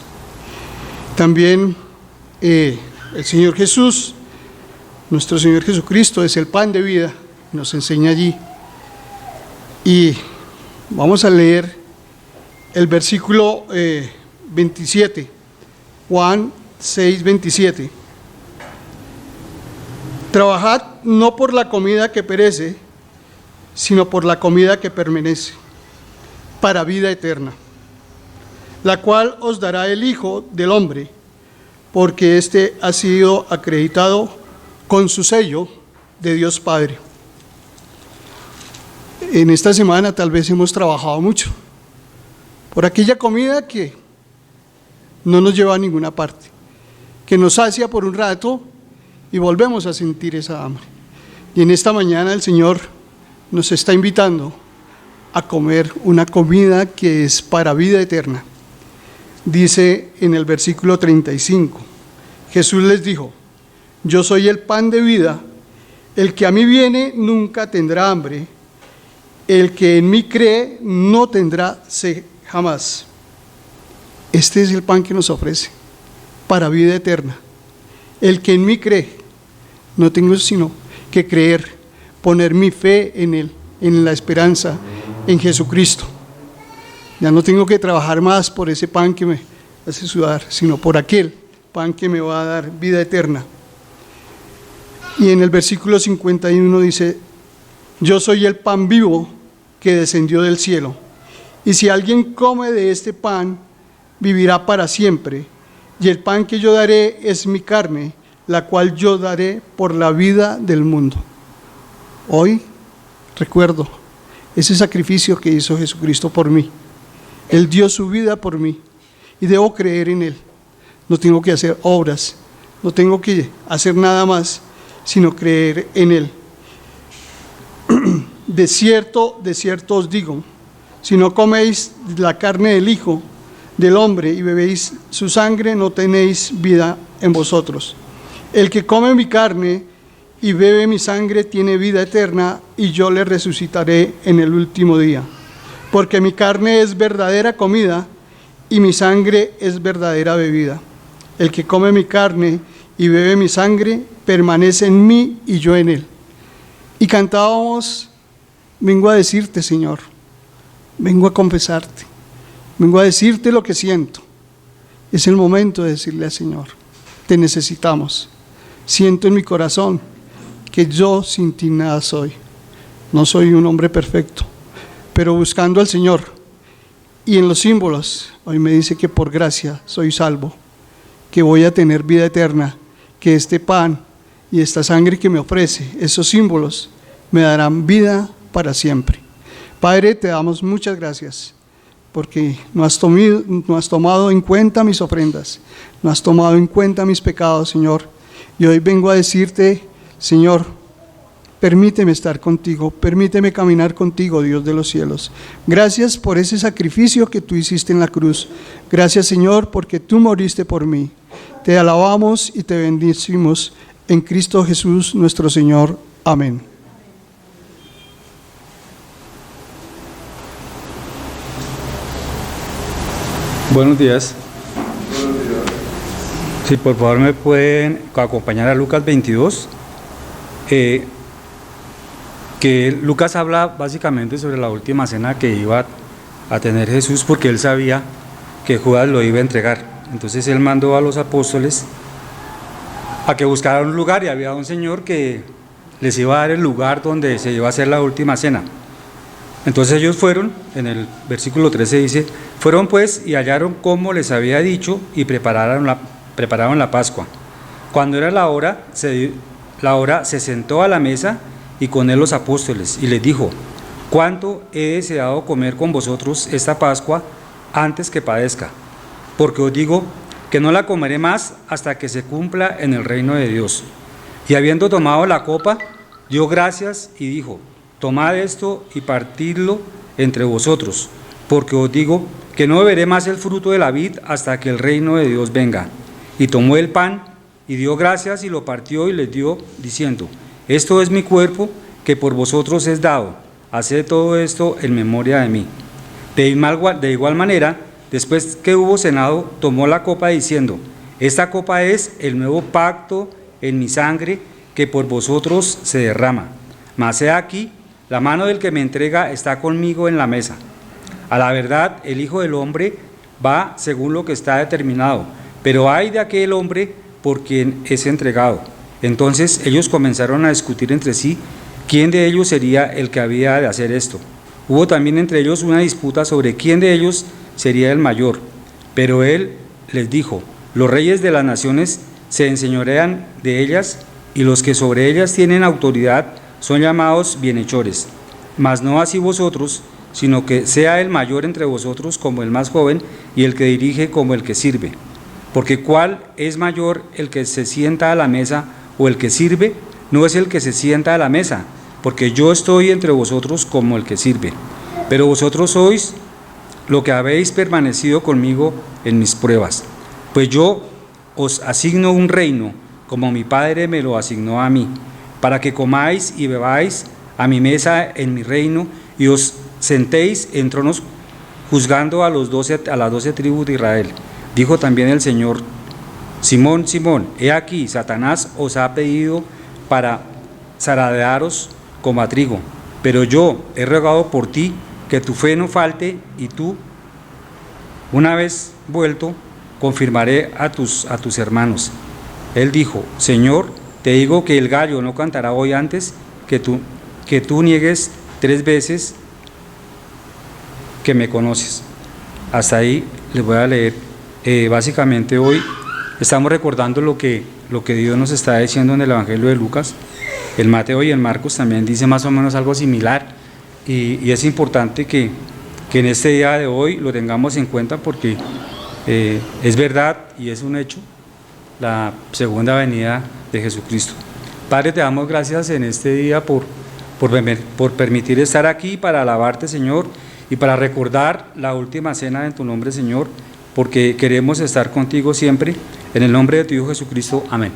También el Señor Jesús, nuestro Señor Jesucristo, es el pan de vida, nos enseña allí. Y vamos a leer el versículo 27, Juan 6, 27. Trabajad no por la comida que perece, sino por la comida que permanece, para vida eterna, la cual os dará el Hijo del Hombre, porque éste ha sido acreditado con su sello de Dios Padre. En esta semana tal vez hemos trabajado mucho por aquella comida que no nos lleva a ninguna parte, que nos sacia por un rato y volvemos a sentir esa hambre. Y en esta mañana el Señor nos está invitando a comer una comida que es para vida eterna. Dice en el versículo 35, Jesús les dijo: yo soy el pan de vida, el que a mí viene nunca tendrá hambre, el que en mí cree no tendrá sed jamás. Este es el pan que nos ofrece para vida eterna. El que en mí cree, no tengo sino que creer, poner mi fe en Él, en la esperanza, en Jesucristo. Ya no tengo que trabajar más por ese pan que me hace sudar, sino por aquel pan que me va a dar vida eterna. Y en el versículo 51 dice: yo soy el pan vivo que descendió del cielo, y si alguien come de este pan, vivirá para siempre, y el pan que yo daré es mi carne, la cual yo daré por la vida del mundo. Hoy recuerdo ese sacrificio que hizo Jesucristo por mí. Él dio su vida por mí y debo creer en Él. No tengo que hacer obras, no tengo que hacer nada más, sino creer en Él. De cierto os digo, si no coméis la carne del Hijo del Hombre y bebéis su sangre, no tenéis vida en vosotros. El que come mi carne y bebe mi sangre tiene vida eterna, y yo le resucitaré en el último día. Porque mi carne es verdadera comida y mi sangre es verdadera bebida. El que come mi carne y bebe mi sangre permanece en mí y yo en él. Y cantábamos: vengo a decirte, Señor, vengo a confesarte Vengo a decirte lo que siento. Es el momento de decirle al Señor, te necesitamos. Siento en mi corazón que yo sin ti nada soy. No soy un hombre perfecto, pero buscando al Señor y en los símbolos, hoy me dice que por gracia soy salvo, que voy a tener vida eterna, que este pan y esta sangre que me ofrece, esos símbolos, me darán vida para siempre. Padre, te damos muchas gracias, porque no has tomado en cuenta mis ofrendas, no has tomado en cuenta mis pecados, Señor. Y hoy vengo a decirte, Señor, permíteme estar contigo, permíteme caminar contigo, Dios de los cielos. Gracias por ese sacrificio que tú hiciste en la cruz. Gracias, Señor, porque tú moriste por mí. Te alabamos y te bendecimos en Cristo Jesús, nuestro Señor. Amén. Buenos días. Si por favor me pueden acompañar a Lucas 22, que Lucas habla básicamente sobre la última cena que iba a tener Jesús, porque él sabía que Judas lo iba a entregar. Entonces él mandó a los apóstoles a que buscaran un lugar, y había un señor que les iba a dar el lugar donde se iba a hacer la última cena. Entonces ellos fueron, en el versículo 13 dice, fueron pues y hallaron como les había dicho y prepararon la Pascua. Cuando era la hora, se sentó a la mesa y con él los apóstoles y les dijo, ¿cuánto he deseado comer con vosotros esta Pascua antes que padezca? Porque os digo que no la comeré más hasta que se cumpla en el reino de Dios. Y habiendo tomado la copa, dio gracias y dijo, tomad esto y partidlo entre vosotros, porque os digo que no beberé más el fruto de la vid hasta que el reino de Dios venga. Y tomó el pan y dio gracias y lo partió y les dio, diciendo, esto es mi cuerpo que por vosotros es dado, haced todo esto en memoria de mí. De igual manera, después que hubo cenado, tomó la copa diciendo, esta copa es el nuevo pacto en mi sangre que por vosotros se derrama. Mas he aquí, la mano del que me entrega está conmigo en la mesa. A la verdad, el Hijo del Hombre va según lo que está determinado, pero ay de aquel hombre por quien es entregado. Entonces ellos comenzaron a discutir entre sí quién de ellos sería el que había de hacer esto. Hubo también entre ellos una disputa sobre quién de ellos sería el mayor. Pero él les dijo, los reyes de las naciones se enseñorean de ellas, y los que sobre ellas tienen autoridad son llamados bienhechores. Mas no así vosotros, sino que sea el mayor entre vosotros como el más joven, y el que dirige como el que sirve. Porque ¿cuál es mayor, el que se sienta a la mesa o el que sirve? No es el que se sienta a la mesa, porque yo estoy entre vosotros como el que sirve. Pero vosotros sois lo que habéis permanecido conmigo en mis pruebas. Pues yo os asigno un reino, como mi Padre me lo asignó a mí, para que comáis y bebáis a mi mesa en mi reino, y os sentéis en tronos juzgando a las 12 tribus de Israel. Dijo también el Señor, Simón, Simón, he aquí, Satanás os ha pedido para zarandearos como a trigo, pero yo he rogado por ti que tu fe no falte, y tú, una vez vuelto, confirmaré a tus hermanos. Él dijo, Señor, te digo que el gallo no cantará hoy antes que tú niegues 3 veces que me conoces. Hasta ahí les voy a leer. Básicamente hoy estamos recordando lo que Dios nos está diciendo en el Evangelio de Lucas. El Mateo y el Marcos también dice más o menos algo similar, y es importante que en este día de hoy lo tengamos en cuenta, porque es verdad y es un hecho la segunda venida de Jesucristo. Padre, te damos gracias en este día por permitir estar aquí para alabarte, Señor, y para recordar la última cena en tu nombre, Señor, porque queremos estar contigo siempre. En el nombre de tu Hijo Jesucristo. Amén.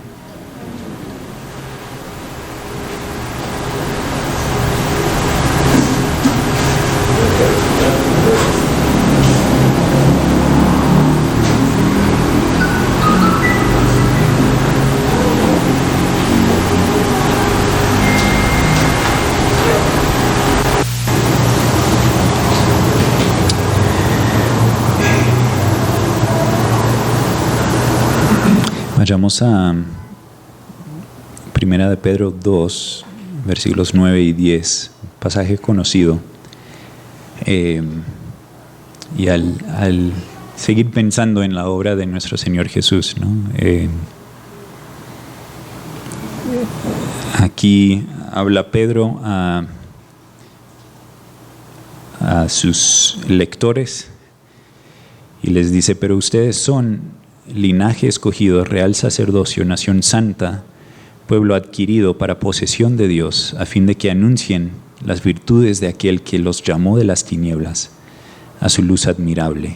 Vayamos a Primera de Pedro 2, versículos 9 y 10, pasaje conocido. Y al seguir pensando en la obra de nuestro Señor Jesús, ¿no? Aquí habla Pedro a sus lectores y les dice: pero ustedes son linaje escogido, real sacerdocio, nación santa, pueblo adquirido para posesión de Dios, a fin de que anuncien las virtudes de aquel que los llamó de las tinieblas a su luz admirable.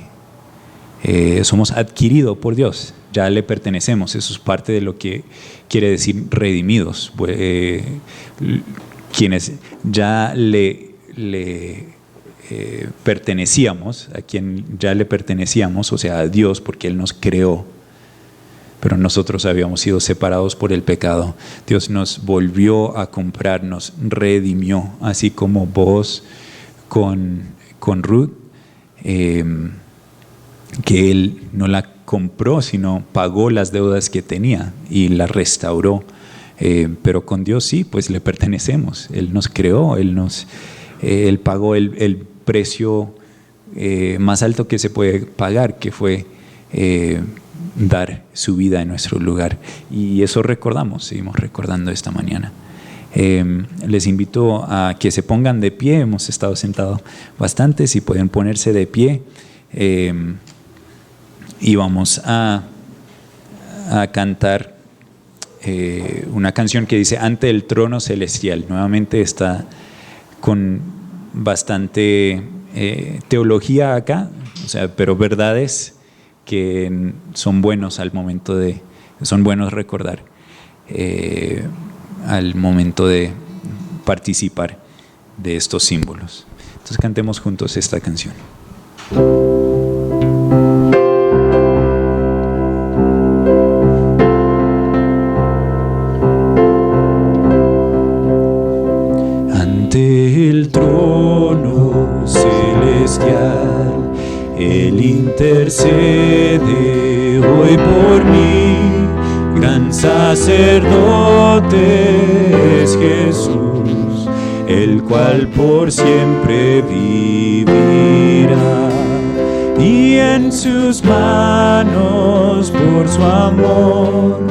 Somos adquiridos por Dios, ya le pertenecemos. Eso es parte de lo que quiere decir redimidos, quienes ya le pertenecíamos, a quien ya le pertenecíamos, o sea, a Dios, porque Él nos creó, pero nosotros habíamos sido separados por el pecado. Dios nos volvió a comprar, nos redimió, así como vos con Ruth, que Él no la compró, sino pagó las deudas que tenía y la restauró. Pero con Dios sí, pues le pertenecemos. Él nos creó, Él pagó el precio más alto que se puede pagar, que fue dar su vida en nuestro lugar. Y eso seguimos recordando esta mañana. Les invito a que se pongan de pie. Hemos estado sentados bastante, si pueden ponerse de pie. Y vamos a cantar una canción que dice Ante el trono celestial. Nuevamente está con bastante teología acá, o sea, pero verdades que son buenos son buenos recordar al momento de participar de estos símbolos. Entonces cantemos juntos esta canción. Ante el trono celestial, Él intercede hoy por mí. Gran sacerdote es Jesús, el cual por siempre vivirá. Y en sus manos, por su amor,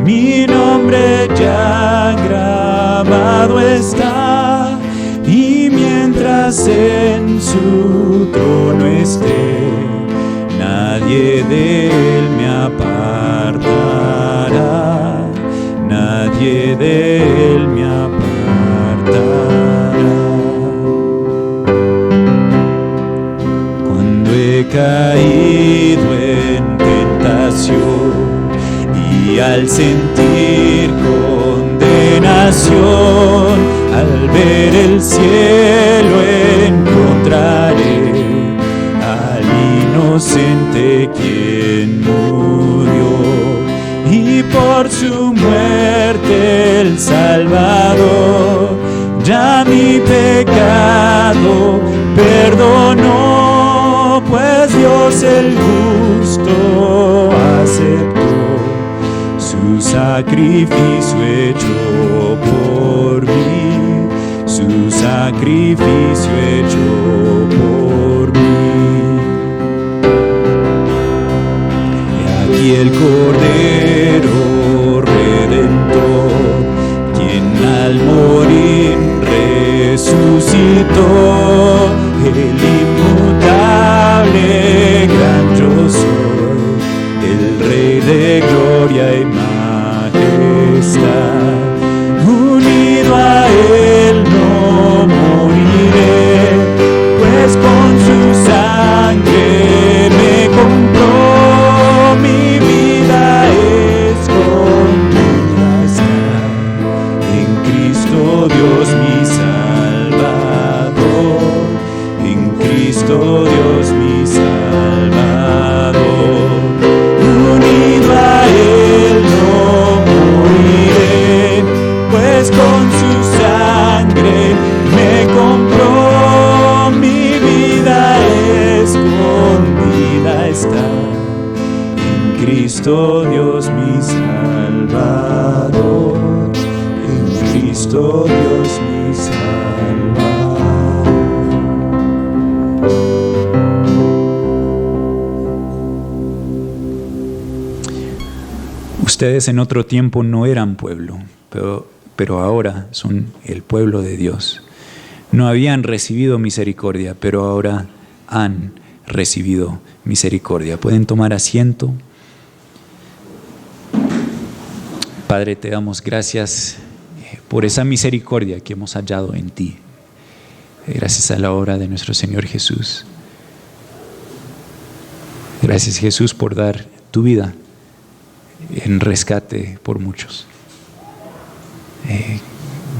mi nombre ya grabado está. Y mientras en su trono esté, nadie de él me apartará, nadie de él me apartará. Cuando he caído en tentación y al sentir condenación, al ver el cielo encontraré al inocente quien murió, y por su muerte el Salvador ya mi pecado perdonó, pues Dios el justo aceptó su sacrificio hecho por mí, su sacrificio hecho por mí. Y aquí el Cordero Redentor, quien al morir resucitó, el inmutable gran yo soy, el Rey de gloria y majestad. Unido a Él no moriré, pues con su sangre me compró, mi vida escondida está en Cristo Dios mi Salvador, en Cristo Dios mi Salvador. Unido a Él no moriré, pues con su sangre me compró, mi vida escondida está en Cristo Dios mi Salvador. Ustedes en otro tiempo no eran pueblo, pero ahora son el pueblo de Dios. No habían recibido misericordia, pero ahora han recibido misericordia. Pueden tomar asiento. Padre, te damos gracias por esa misericordia que hemos hallado en ti. Gracias a la obra de nuestro Señor Jesús. Gracias, Jesús, por dar tu vida en rescate por muchos.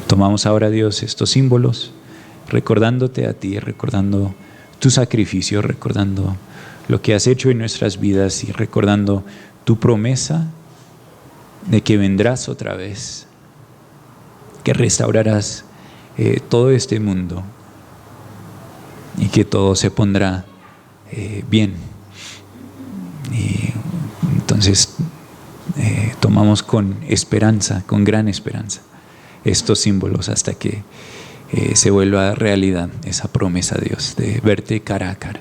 Tomamos ahora, Dios, estos símbolos, recordándote a ti, recordando tu sacrificio, recordando lo que has hecho en nuestras vidas y recordando tu promesa de que vendrás otra vez, que restaurarás todo este mundo y que todo se pondrá bien. Y entonces tomamos con esperanza, con gran esperanza, estos símbolos hasta que se vuelva realidad esa promesa, Dios, de verte cara a cara.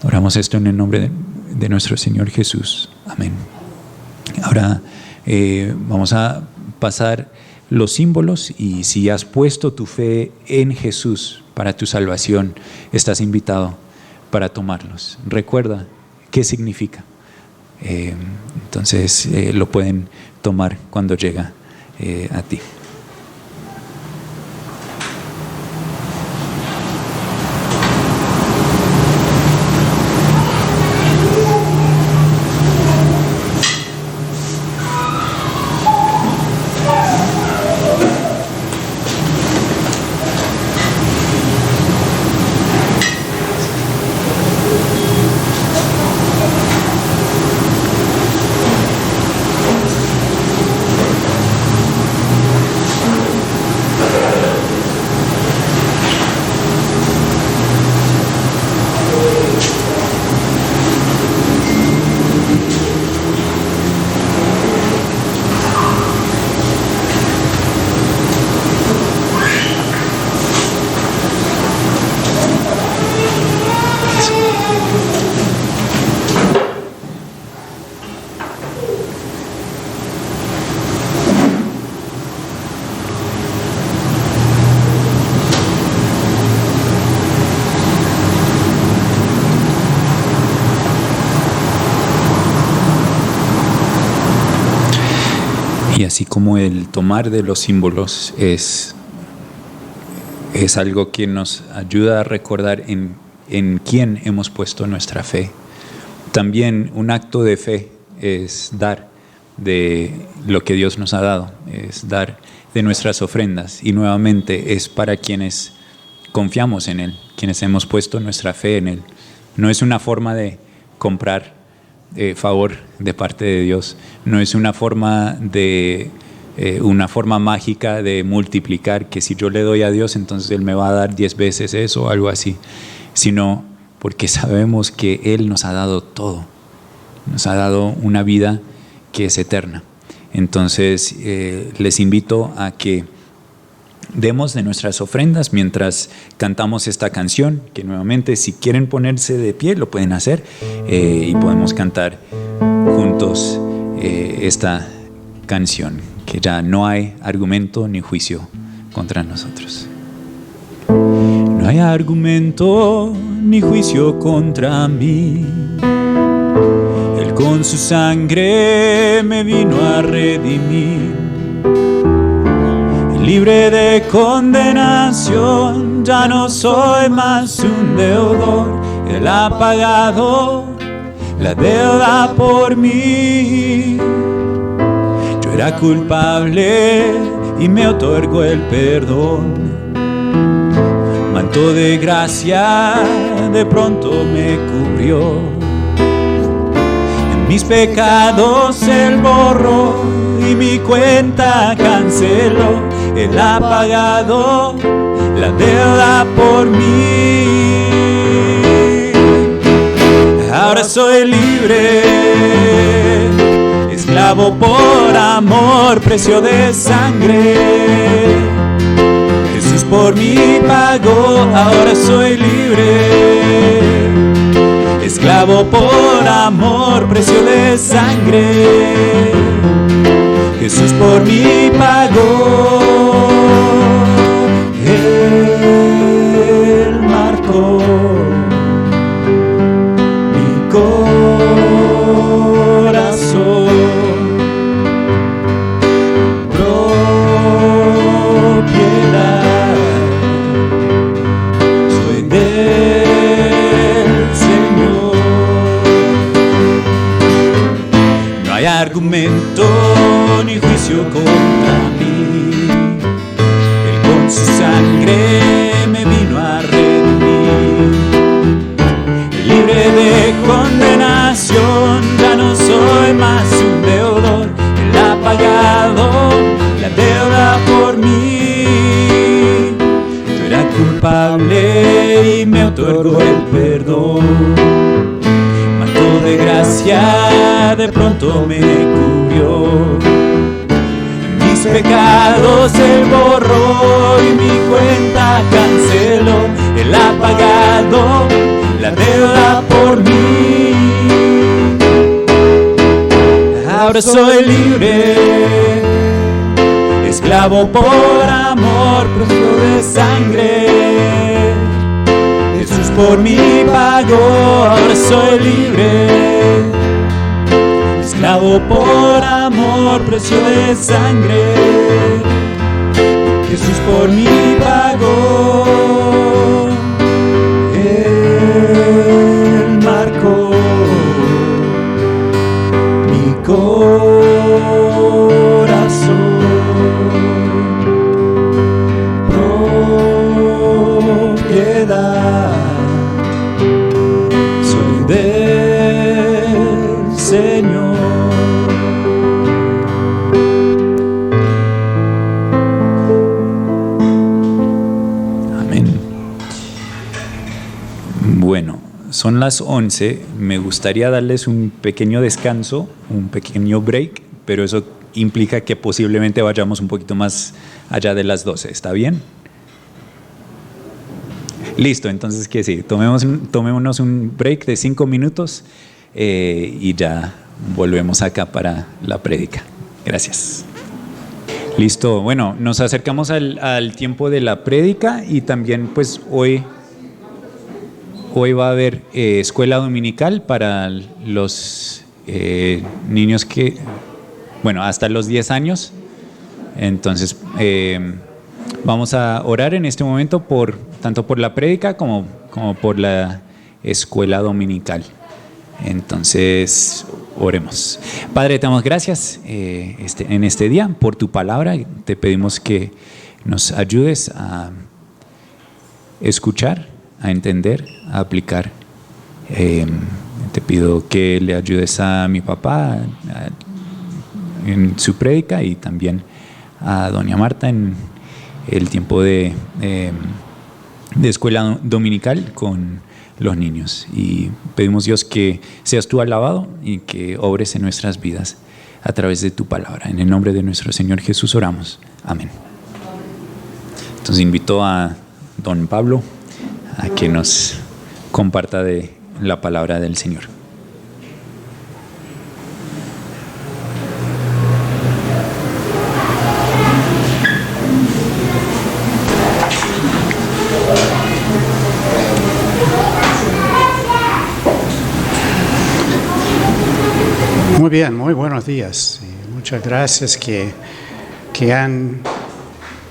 Oramos esto en el nombre de nuestro Señor Jesús. Amén. Ahora vamos a pasar los símbolos, y si has puesto tu fe en Jesús para tu salvación, estás invitado para tomarlos. Recuerda qué significa. Entonces lo pueden tomar cuando llega a ti. Y así como el tomar de los símbolos es algo que nos ayuda a recordar en quién hemos puesto nuestra fe, también un acto de fe es dar de lo que Dios nos ha dado, es dar de nuestras ofrendas, y nuevamente es para quienes confiamos en Él, quienes hemos puesto nuestra fe en Él. No es una forma de comprar favor de parte de Dios, no es una forma mágica de multiplicar, que si yo le doy a Dios entonces Él me va a dar 10 veces eso o algo así, sino porque sabemos que Él nos ha dado todo, nos ha dado una vida que es eterna. Entonces les invito a que demos de nuestras ofrendas mientras cantamos esta canción, que nuevamente, si quieren ponerse de pie lo pueden hacer, y podemos cantar juntos esta canción, que ya no hay argumento ni juicio contra nosotros. No hay argumento ni juicio contra mí. Él con su sangre me vino a redimir. Libre de condenación, ya no soy más un deudor. Él ha pagado la deuda por mí. Yo era culpable y me otorgó el perdón. Manto de gracia de pronto me cubrió. En mis pecados Él borró y mi cuenta canceló. Él ha pagado la deuda por mí. Ahora soy libre, esclavo por amor, precio de sangre. Jesús por mí pagó, ahora soy libre. Esclavo por amor, precio de sangre. Jesús por mí pagó. Él marcó mi corazón. Propiedad soy del Señor. No hay argumento ni juicio contra mí. Él con su sangre me vino a redimir. Libre de condenación, ya no soy más un deudor. Él ha pagado la deuda por mí. Yo era culpable y me otorgó el perdón. Manto de gracia de pronto me cubrió. Mis pecados Él borró y mi cuenta canceló. Él ha pagado la deuda por mí. Ahora soy libre, esclavo por amor, precio de sangre. Jesús por mí pagó, ahora soy libre. Esclavo por amor, precio de sangre. Jesús por mí pagó. Él marcó mi corazón. Propiedad soy del Señor. Bueno, son las 11, me gustaría darles un pequeño descanso, un pequeño break, pero eso implica que posiblemente vayamos un poquito más allá de las 12, ¿está bien? Listo, entonces que sí, tomémonos un break de 5 minutos y ya volvemos acá para la prédica. Gracias. Listo, bueno, nos acercamos al tiempo de la prédica y también pues hoy va a haber escuela dominical para los niños que, bueno, hasta los 10 años. Entonces, vamos a orar en este momento tanto por la prédica como por la escuela dominical. Entonces, oremos. Padre, te damos gracias en este día por tu palabra. Te pedimos que nos ayudes a escuchar, a entender, a aplicar. Te pido que le ayudes a mi papá en su prédica y también a doña Marta en el tiempo de escuela dominical con los niños. Y pedimos, Dios, que seas tú alabado y que obres en nuestras vidas a través de tu palabra. En el nombre de nuestro Señor Jesús oramos. Amén. Entonces invito a don Pablo a que nos comparta de la palabra del Señor. Muy bien, muy buenos días. Y muchas gracias que han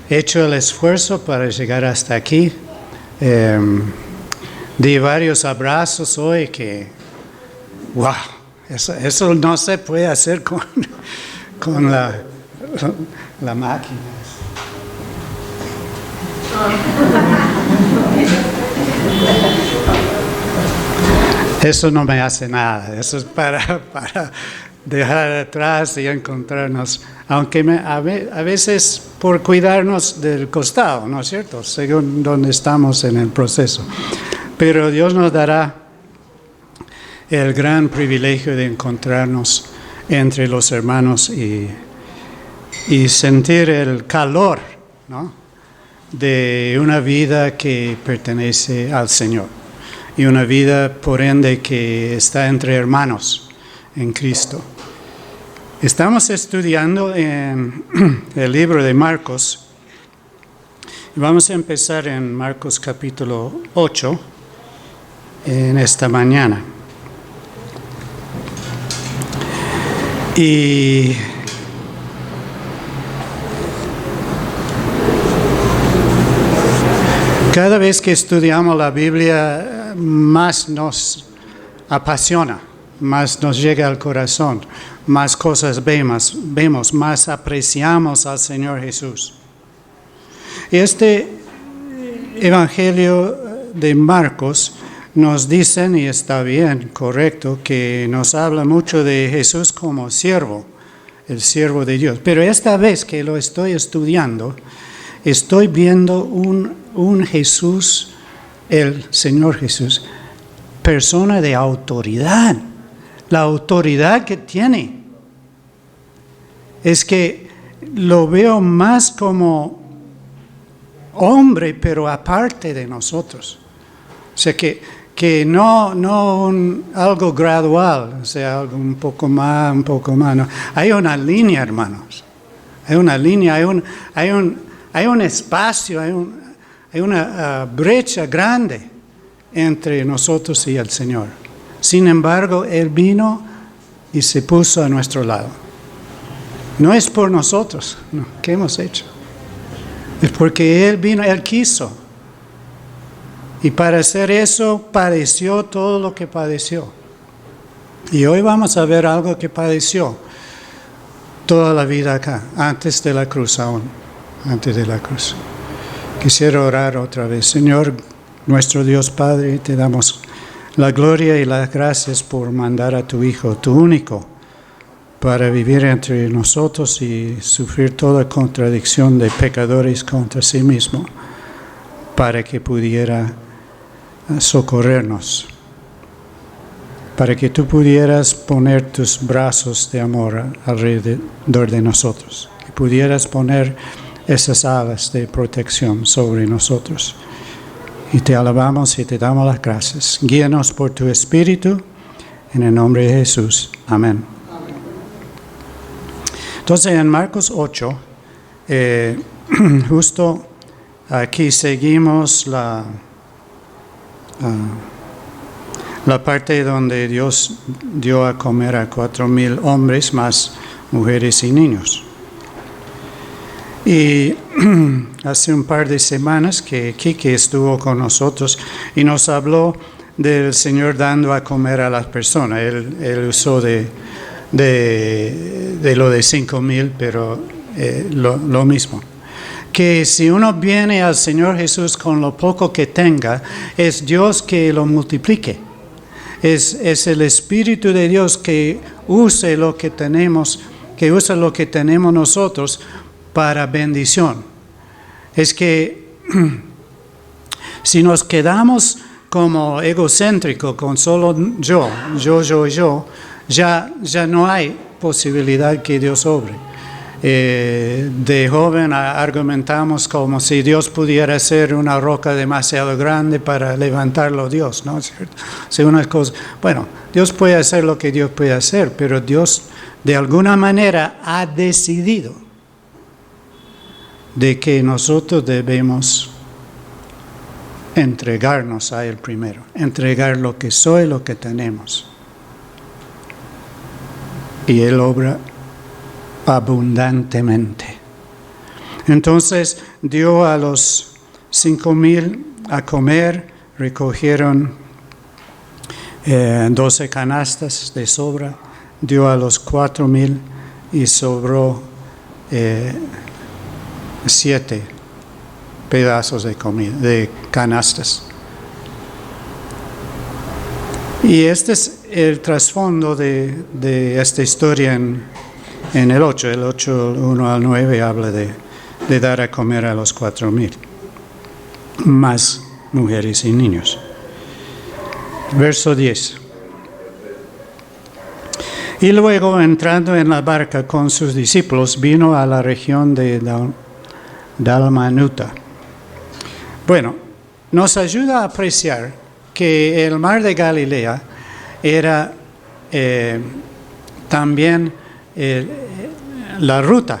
hecho el esfuerzo para llegar hasta aquí. Di varios abrazos hoy que, wow, eso no se puede hacer con la máquina. Eso no me hace nada, eso es para dejar atrás y encontrarnos, aunque a veces por cuidarnos del costado, ¿no es cierto?, según donde estamos en el proceso. Pero Dios nos dará el gran privilegio de encontrarnos entre los hermanos y sentir el calor, ¿no?, de una vida que pertenece al Señor y una vida, por ende, que está entre hermanos en Cristo. Estamos estudiando en el libro de Marcos. Vamos a empezar en Marcos capítulo 8 en esta mañana. Y cada vez que estudiamos la Biblia, más nos apasiona, más nos llega al corazón, más cosas vemos, más apreciamos al Señor Jesús. Este Evangelio de Marcos nos dicen, y está bien, correcto, que nos habla mucho de Jesús como siervo, el siervo de Dios. Pero esta vez que lo estoy estudiando, estoy viendo un Jesús, el Señor Jesús, persona de autoridad. La autoridad que tiene es que lo veo más como hombre, pero aparte de nosotros. O sea, que no algo gradual, o sea, algo un poco más. No. Hay una línea, hermanos. Hay una línea, hay un espacio, hay una brecha grande entre nosotros y el Señor. Sin embargo, Él vino y se puso a nuestro lado. No es por nosotros, no. ¿Qué hemos hecho? Es porque Él vino, Él quiso. Y para hacer eso, padeció todo lo que padeció. Y hoy vamos a ver algo que padeció toda la vida acá, antes de la cruz aún, antes de la cruz. Quisiera orar otra vez. Señor, nuestro Dios Padre, te damos la gloria y las gracias por mandar a tu Hijo, tu único, para vivir entre nosotros y sufrir toda contradicción de pecadores contra sí mismo, para que pudiera socorrernos, para que tú pudieras poner tus brazos de amor alrededor de nosotros, que pudieras poner esas alas de protección sobre nosotros. Y te alabamos y te damos las gracias. Guíanos por tu Espíritu, en el nombre de Jesús. Amén. Entonces, en Marcos 8, justo aquí seguimos la parte donde Dios dio a comer a 4,000 hombres, más mujeres y niños. Y hace un par de semanas que Kike estuvo con nosotros y nos habló del Señor dando a comer a las personas. Él usó de lo de 5,000, pero lo mismo. Que si uno viene al Señor Jesús con lo poco que tenga, es Dios que lo multiplique. Es el Espíritu de Dios que use lo que tenemos, que usa lo que tenemos nosotros para bendición. Es que si nos quedamos como egocéntricos con solo yo, ya no hay posibilidad que Dios obre. De joven argumentamos como si Dios pudiera ser una roca demasiado grande para levantarlo Dios, ¿no es cierto? Si unas cosas, bueno, Dios puede hacer lo que Dios puede hacer, pero Dios de alguna manera ha decidido de que nosotros debemos entregarnos a Él primero, entregar lo que soy, lo que tenemos. Y Él obra abundantemente. Entonces dio a los 5,000 a comer, recogieron 12 canastas de sobra, dio a los 4,000 y sobró 7 pedazos de comida, de canastas. Y este es el trasfondo de esta historia en el 8. El 8, 1 al 9 habla de dar a comer a los 4,000, más mujeres y niños. Verso 10. Y luego, entrando en la barca con sus discípulos, vino a la región de Dalmanuta. Bueno, nos ayuda a apreciar que el mar de Galilea era también la ruta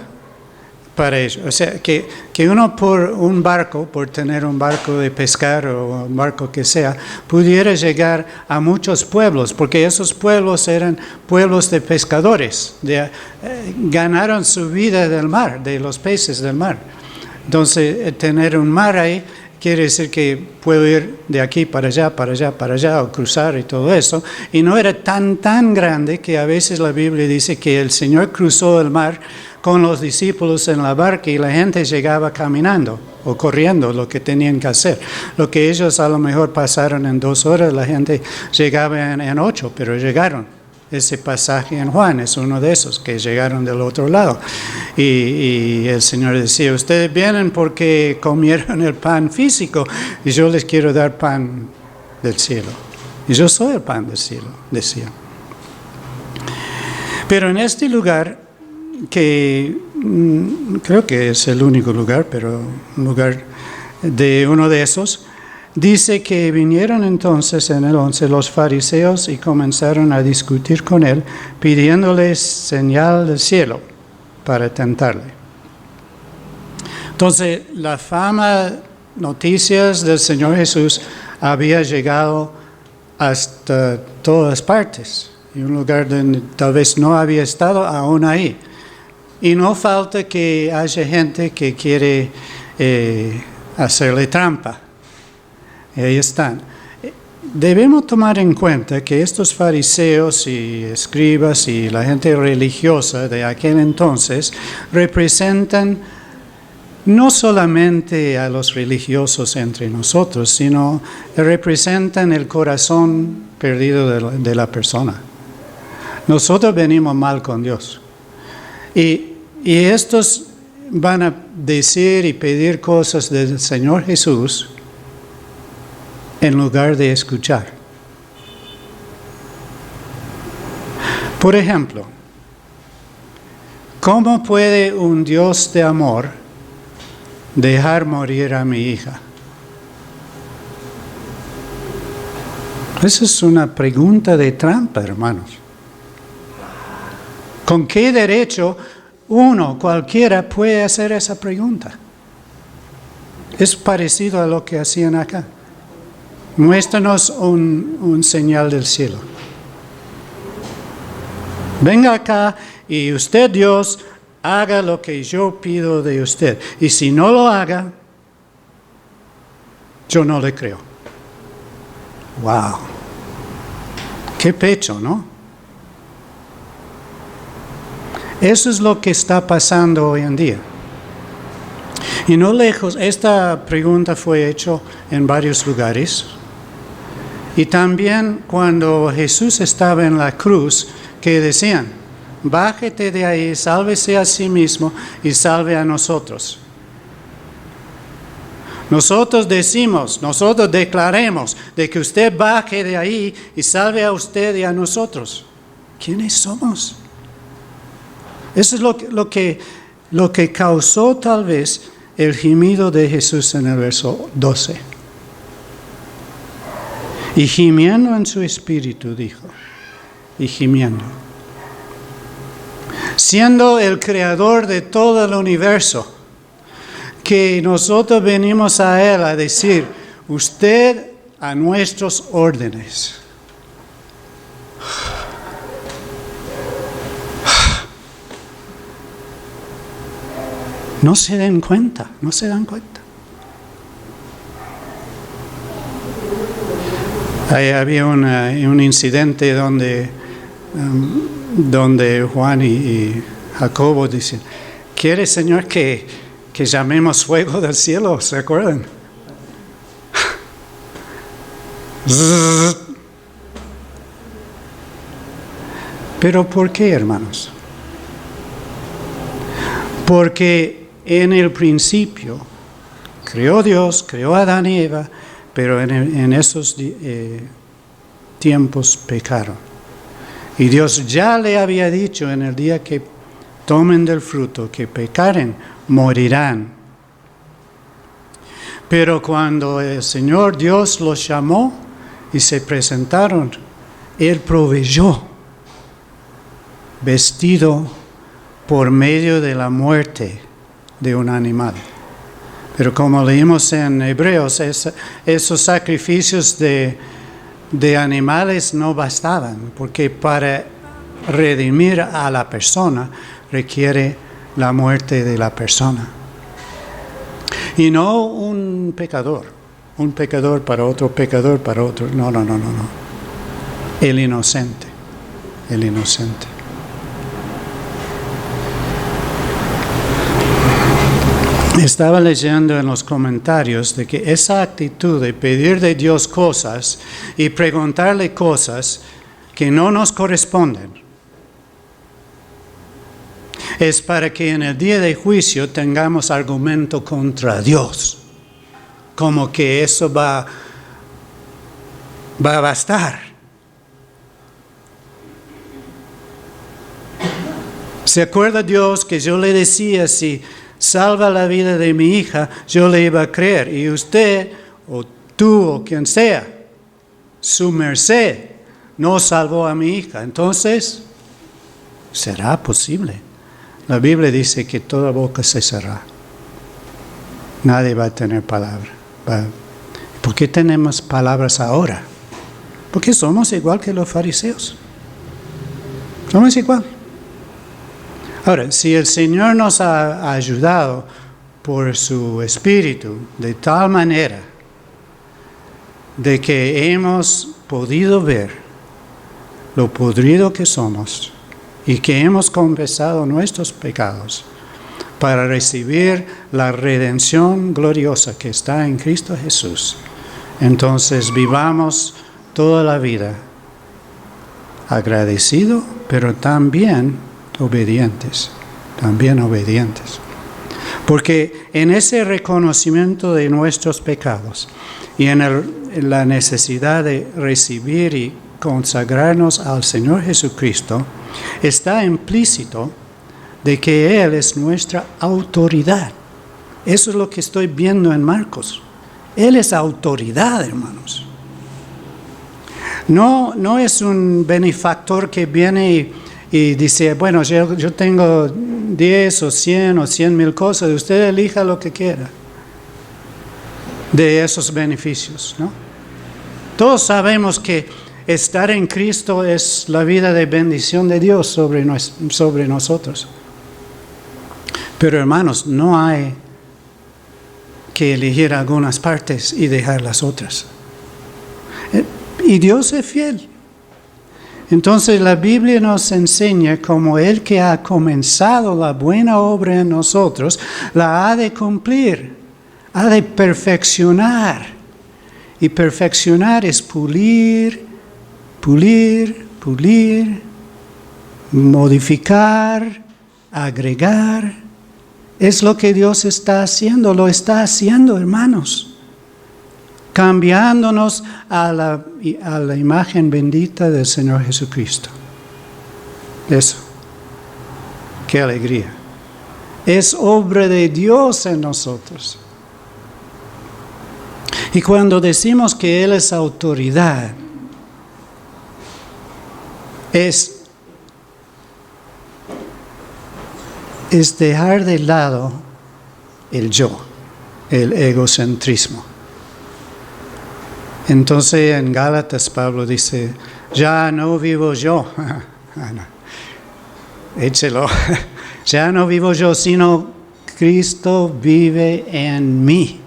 para ellos. O sea, que uno por tener un barco de pescar o un barco que sea, pudiera llegar a muchos pueblos, porque esos pueblos eran pueblos de pescadores, ganaron su vida del mar, de los peces del mar. Entonces, tener un mar ahí quiere decir que puedo ir de aquí para allá, para allá, para allá, o cruzar y todo eso. Y no era tan grande que a veces la Biblia dice que el Señor cruzó el mar con los discípulos en la barca y la gente llegaba caminando o corriendo lo que tenían que hacer. Lo que ellos a lo mejor pasaron en 2 horas, la gente llegaba en 8, pero llegaron. Ese pasaje en Juan es uno de esos que llegaron del otro lado. Y el Señor decía, ustedes vienen porque comieron el pan físico y yo les quiero dar pan del cielo. Y yo soy el pan del cielo, decía. Pero en este lugar, que creo que es el único lugar, pero un lugar de uno de esos, dice que vinieron entonces en el 11 los fariseos y comenzaron a discutir con él, pidiéndoles señal del cielo para tentarle. Entonces, la fama, noticias del Señor Jesús había llegado hasta todas partes, y un lugar donde tal vez no había estado aún ahí. Y no falta que haya gente que quiere hacerle trampa. Y ahí están. Debemos tomar en cuenta que estos fariseos y escribas y la gente religiosa de aquel entonces representan no solamente a los religiosos entre nosotros, sino representan el corazón perdido de la persona. Nosotros venimos mal con Dios. Y estos van a decir y pedir cosas del Señor Jesús en lugar de escuchar. Por ejemplo, ¿cómo puede un Dios de amor dejar morir a mi hija? Esa es una pregunta de trampa, hermanos. ¿Con qué derecho cualquiera puede hacer esa pregunta? Es parecido a lo que hacían acá. Muéstranos un señal del cielo. Venga acá y usted, Dios, haga lo que yo pido de usted. Y si no lo haga, yo no le creo. ¡Wow! ¡Qué pecho!, ¿no? Eso es lo que está pasando hoy en día. Y no lejos, esta pregunta fue hecha en varios lugares. Y también cuando Jesús estaba en la cruz, que decían, bájate de ahí, sálvese a sí mismo y salve a nosotros. Nosotros declaremos de que usted baje de ahí y salve a usted y a nosotros. ¿Quiénes somos? Eso es lo que causó tal vez el gemido de Jesús en el verso 12. Y gimiendo en su espíritu, dijo, y gimiendo. Siendo el creador de todo el universo, que nosotros venimos a Él a decir, usted a nuestros órdenes. No se dan cuenta. Ahí había un incidente donde Juan y Jacobo dicen, ¿quiere, Señor, que llamemos fuego del cielo? ¿Se acuerdan? ¿Pero por qué, hermanos? Porque en el principio creó Dios, creó a Adán y Eva, pero en esos tiempos pecaron. Y Dios ya le había dicho en el día que tomen del fruto, que pecaren, morirán. Pero cuando el Señor Dios los llamó y se presentaron, Él proveyó vestido por medio de la muerte de un animal. Pero como leímos en Hebreos, esos sacrificios de animales no bastaban, porque para redimir a la persona requiere la muerte de la persona. Y no un pecador para otro, pecador para otro. No. El inocente. Estaba leyendo en los comentarios de que esa actitud de pedir de Dios cosas y preguntarle cosas que no nos corresponden es para que en el día de juicio tengamos argumento contra Dios, como que eso va a bastar. ¿Se acuerda Dios que yo le decía, si salva la vida de mi hija, yo le iba a creer? Y usted, o tú, o quien sea, su merced, no salvó a mi hija. Entonces, ¿será posible? La Biblia dice que toda boca se cerrará. Nadie va a tener palabra. ¿Por qué tenemos palabras ahora? Porque somos igual que los fariseos. Somos igual. Ahora, si el Señor nos ha ayudado por su Espíritu de tal manera de que hemos podido ver lo podrido que somos y que hemos confesado nuestros pecados para recibir la redención gloriosa que está en Cristo Jesús, entonces vivamos toda la vida agradecidos, pero también obedientes. Porque en ese reconocimiento de nuestros pecados y en la necesidad de recibir y consagrarnos al Señor Jesucristo, está implícito de que Él es nuestra autoridad. Eso es lo que estoy viendo en Marcos. Él es autoridad, hermanos. No es un benefactor que viene y dice, bueno, yo tengo 10 o 100 o 100,000 cosas, usted elija lo que quiera de esos beneficios, ¿no? Todos sabemos que estar en Cristo es la vida de bendición de Dios sobre nosotros. Pero hermanos, no hay que elegir algunas partes y dejar las otras. Y Dios es fiel. Entonces la Biblia nos enseña como el que ha comenzado la buena obra en nosotros, la ha de cumplir, ha de perfeccionar. Y perfeccionar es pulir, modificar, agregar. Es lo que Dios está haciendo, lo está haciendo, hermanos. Cambiándonos a la imagen bendita del Señor Jesucristo. Eso. Qué alegría. Es obra de Dios en nosotros. Y cuando decimos que Él es autoridad, es dejar de lado el yo, el egocentrismo. Entonces en Gálatas Pablo dice, ya no vivo yo, échelo, ya no vivo yo, sino Cristo vive en mí.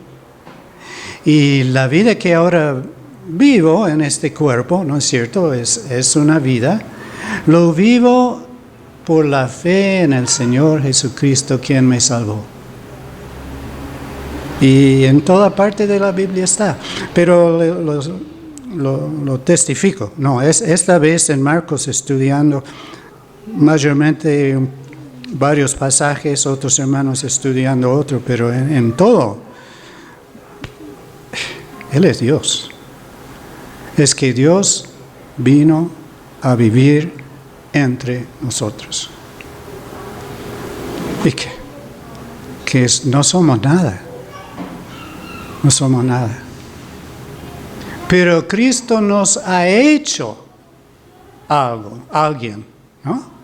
Y la vida que ahora vivo en este cuerpo, ¿no es cierto? Es una vida, lo vivo por la fe en el Señor Jesucristo, quien me salvó. Y en toda parte de la Biblia está. Pero lo testifico. No, esta vez en Marcos estudiando mayormente varios pasajes, otros hermanos estudiando otro, pero en todo, Él es Dios. Es que Dios vino a vivir entre nosotros. ¿Y qué? Que no somos nada. No somos nada. Pero Cristo nos ha hecho algo, alguien, ¿no?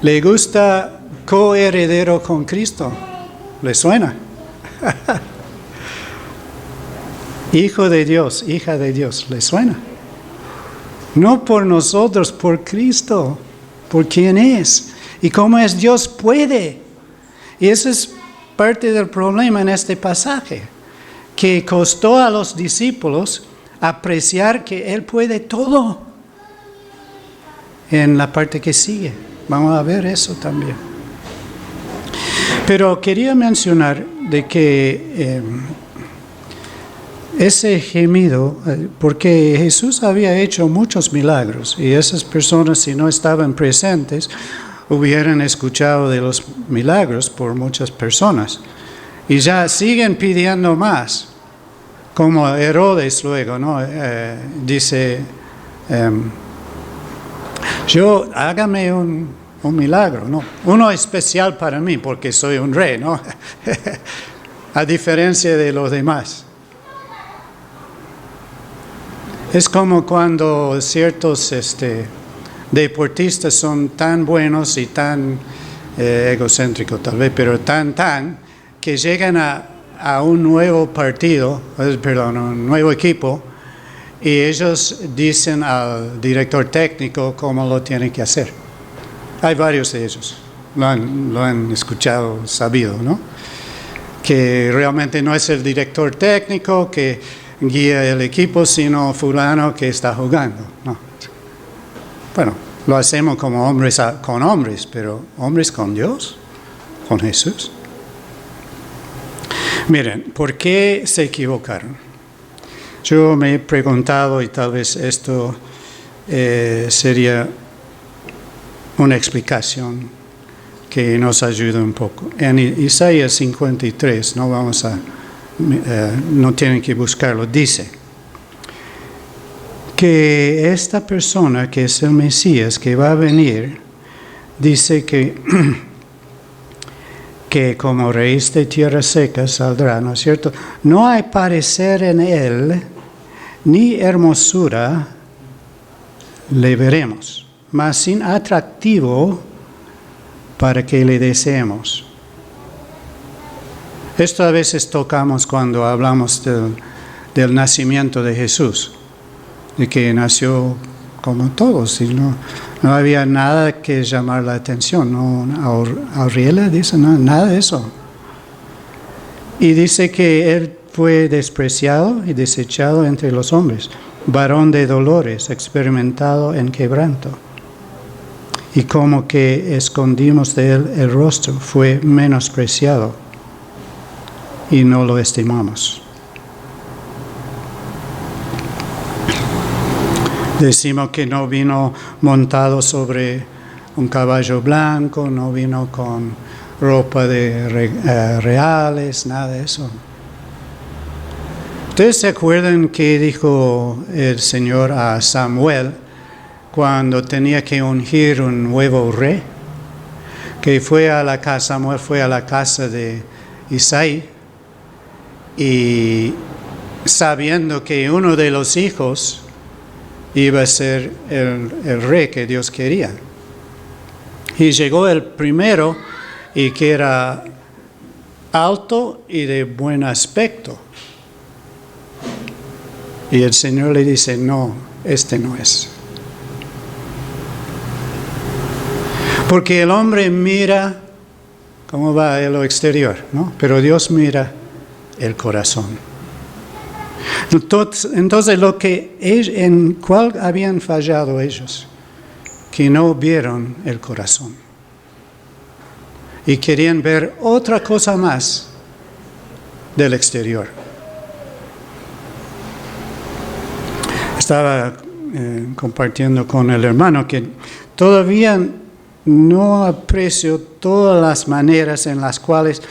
¿Le gusta coheredero con Cristo? ¿Le suena? Hijo de Dios, hija de Dios, ¿le suena? No por nosotros, por Cristo, por quien es. Y como es Dios, puede. Y eso es parte del problema en este pasaje, que costó a los discípulos apreciar que Él puede todo. En la parte que sigue, vamos a ver eso también. Pero quería mencionar de que ese gemido, porque Jesús había hecho muchos milagros y esas personas, si no estaban presentes, hubieran escuchado de los milagros por muchas personas. Y ya siguen pidiendo más, como Herodes luego, ¿no? Dice, hágame un milagro, ¿no? Uno especial para mí, porque soy un rey, ¿no? A diferencia de los demás. Es como cuando ciertos deportistas son tan buenos y tan egocéntricos tal vez, pero tan, que llegan a un nuevo un nuevo equipo, y ellos dicen al director técnico cómo lo tienen que hacer. Hay varios de ellos, lo han escuchado, sabido, ¿no? Que realmente no es el director técnico que guía el equipo, sino fulano que está jugando, ¿no? Bueno, lo hacemos como hombres con hombres, pero hombres con Dios, con Jesús. Miren, ¿por qué se equivocaron? Yo me he preguntado, y tal vez esto sería una explicación que nos ayude un poco. En Isaías 53, no tienen que buscarlo, dice que esta persona que es el Mesías que va a venir, dice que como raíz de tierra seca saldrá, ¿no es cierto? No hay parecer en él, ni hermosura le veremos, mas sin atractivo para que le deseemos. Esto a veces tocamos cuando hablamos del nacimiento de Jesús, de que nació como todos y no había nada que llamar la atención. No, Auriela dice nada de eso. Y dice que él fue despreciado y desechado entre los hombres, varón de dolores, experimentado en quebranto. Y como que escondimos de él el rostro, fue menospreciado y no lo estimamos. Decimos que no vino montado sobre un caballo blanco, no vino con ropa de reales, nada de eso. ¿Ustedes se acuerdan qué dijo el Señor a Samuel cuando tenía que ungir un nuevo rey? Que Samuel fue a la casa de Isaí, y sabiendo que uno de los hijos iba a ser el rey que Dios quería. Y llegó el primero, y que era alto y de buen aspecto. Y el Señor le dice, no, este no es. Porque el hombre mira cómo va en lo exterior, ¿no? Pero Dios mira el corazón. Entonces en cuál habían fallado ellos, que no vieron el corazón y querían ver otra cosa más del exterior. Estaba compartiendo con el hermano que todavía no aprecio todas las maneras en las cuales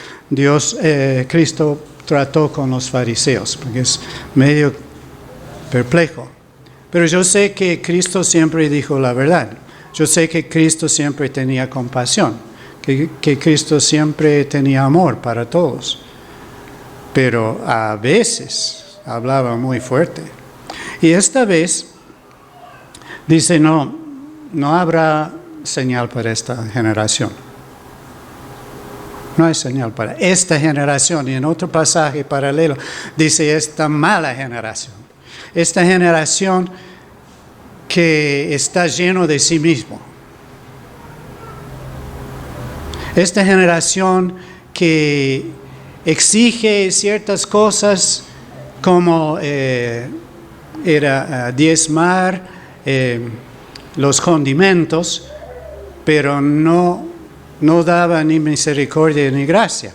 Cristo trató con los fariseos, porque es medio perplejo. Pero yo sé que Cristo siempre dijo la verdad. Yo sé que Cristo siempre tenía compasión, que Cristo siempre tenía amor para todos. pero a veces hablaba muy fuerte. Y esta vez dice, no habrá señal para esta generación. No hay señal para esta generación. Y en otro pasaje paralelo dice esta mala generación. Esta generación que está lleno de sí mismo. Esta generación que exige ciertas cosas como diezmar los condimentos, pero no daba ni misericordia ni gracia.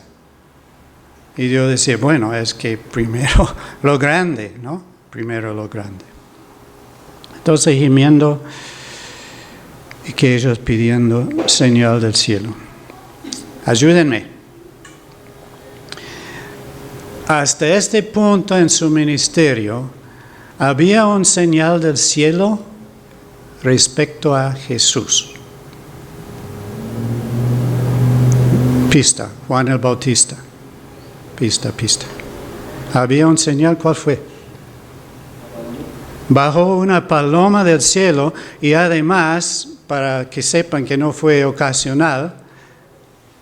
Y Dios decía, bueno, es que primero lo grande, ¿no? Primero lo grande. Entonces gimiendo y que ellos pidiendo señal del cielo. Ayúdenme. Hasta este punto en su ministerio había un señal del cielo respecto a Jesús. Pista, Juan el Bautista. Pista. Había un señal, ¿cuál fue? Bajó una paloma del cielo y además, para que sepan que no fue ocasional,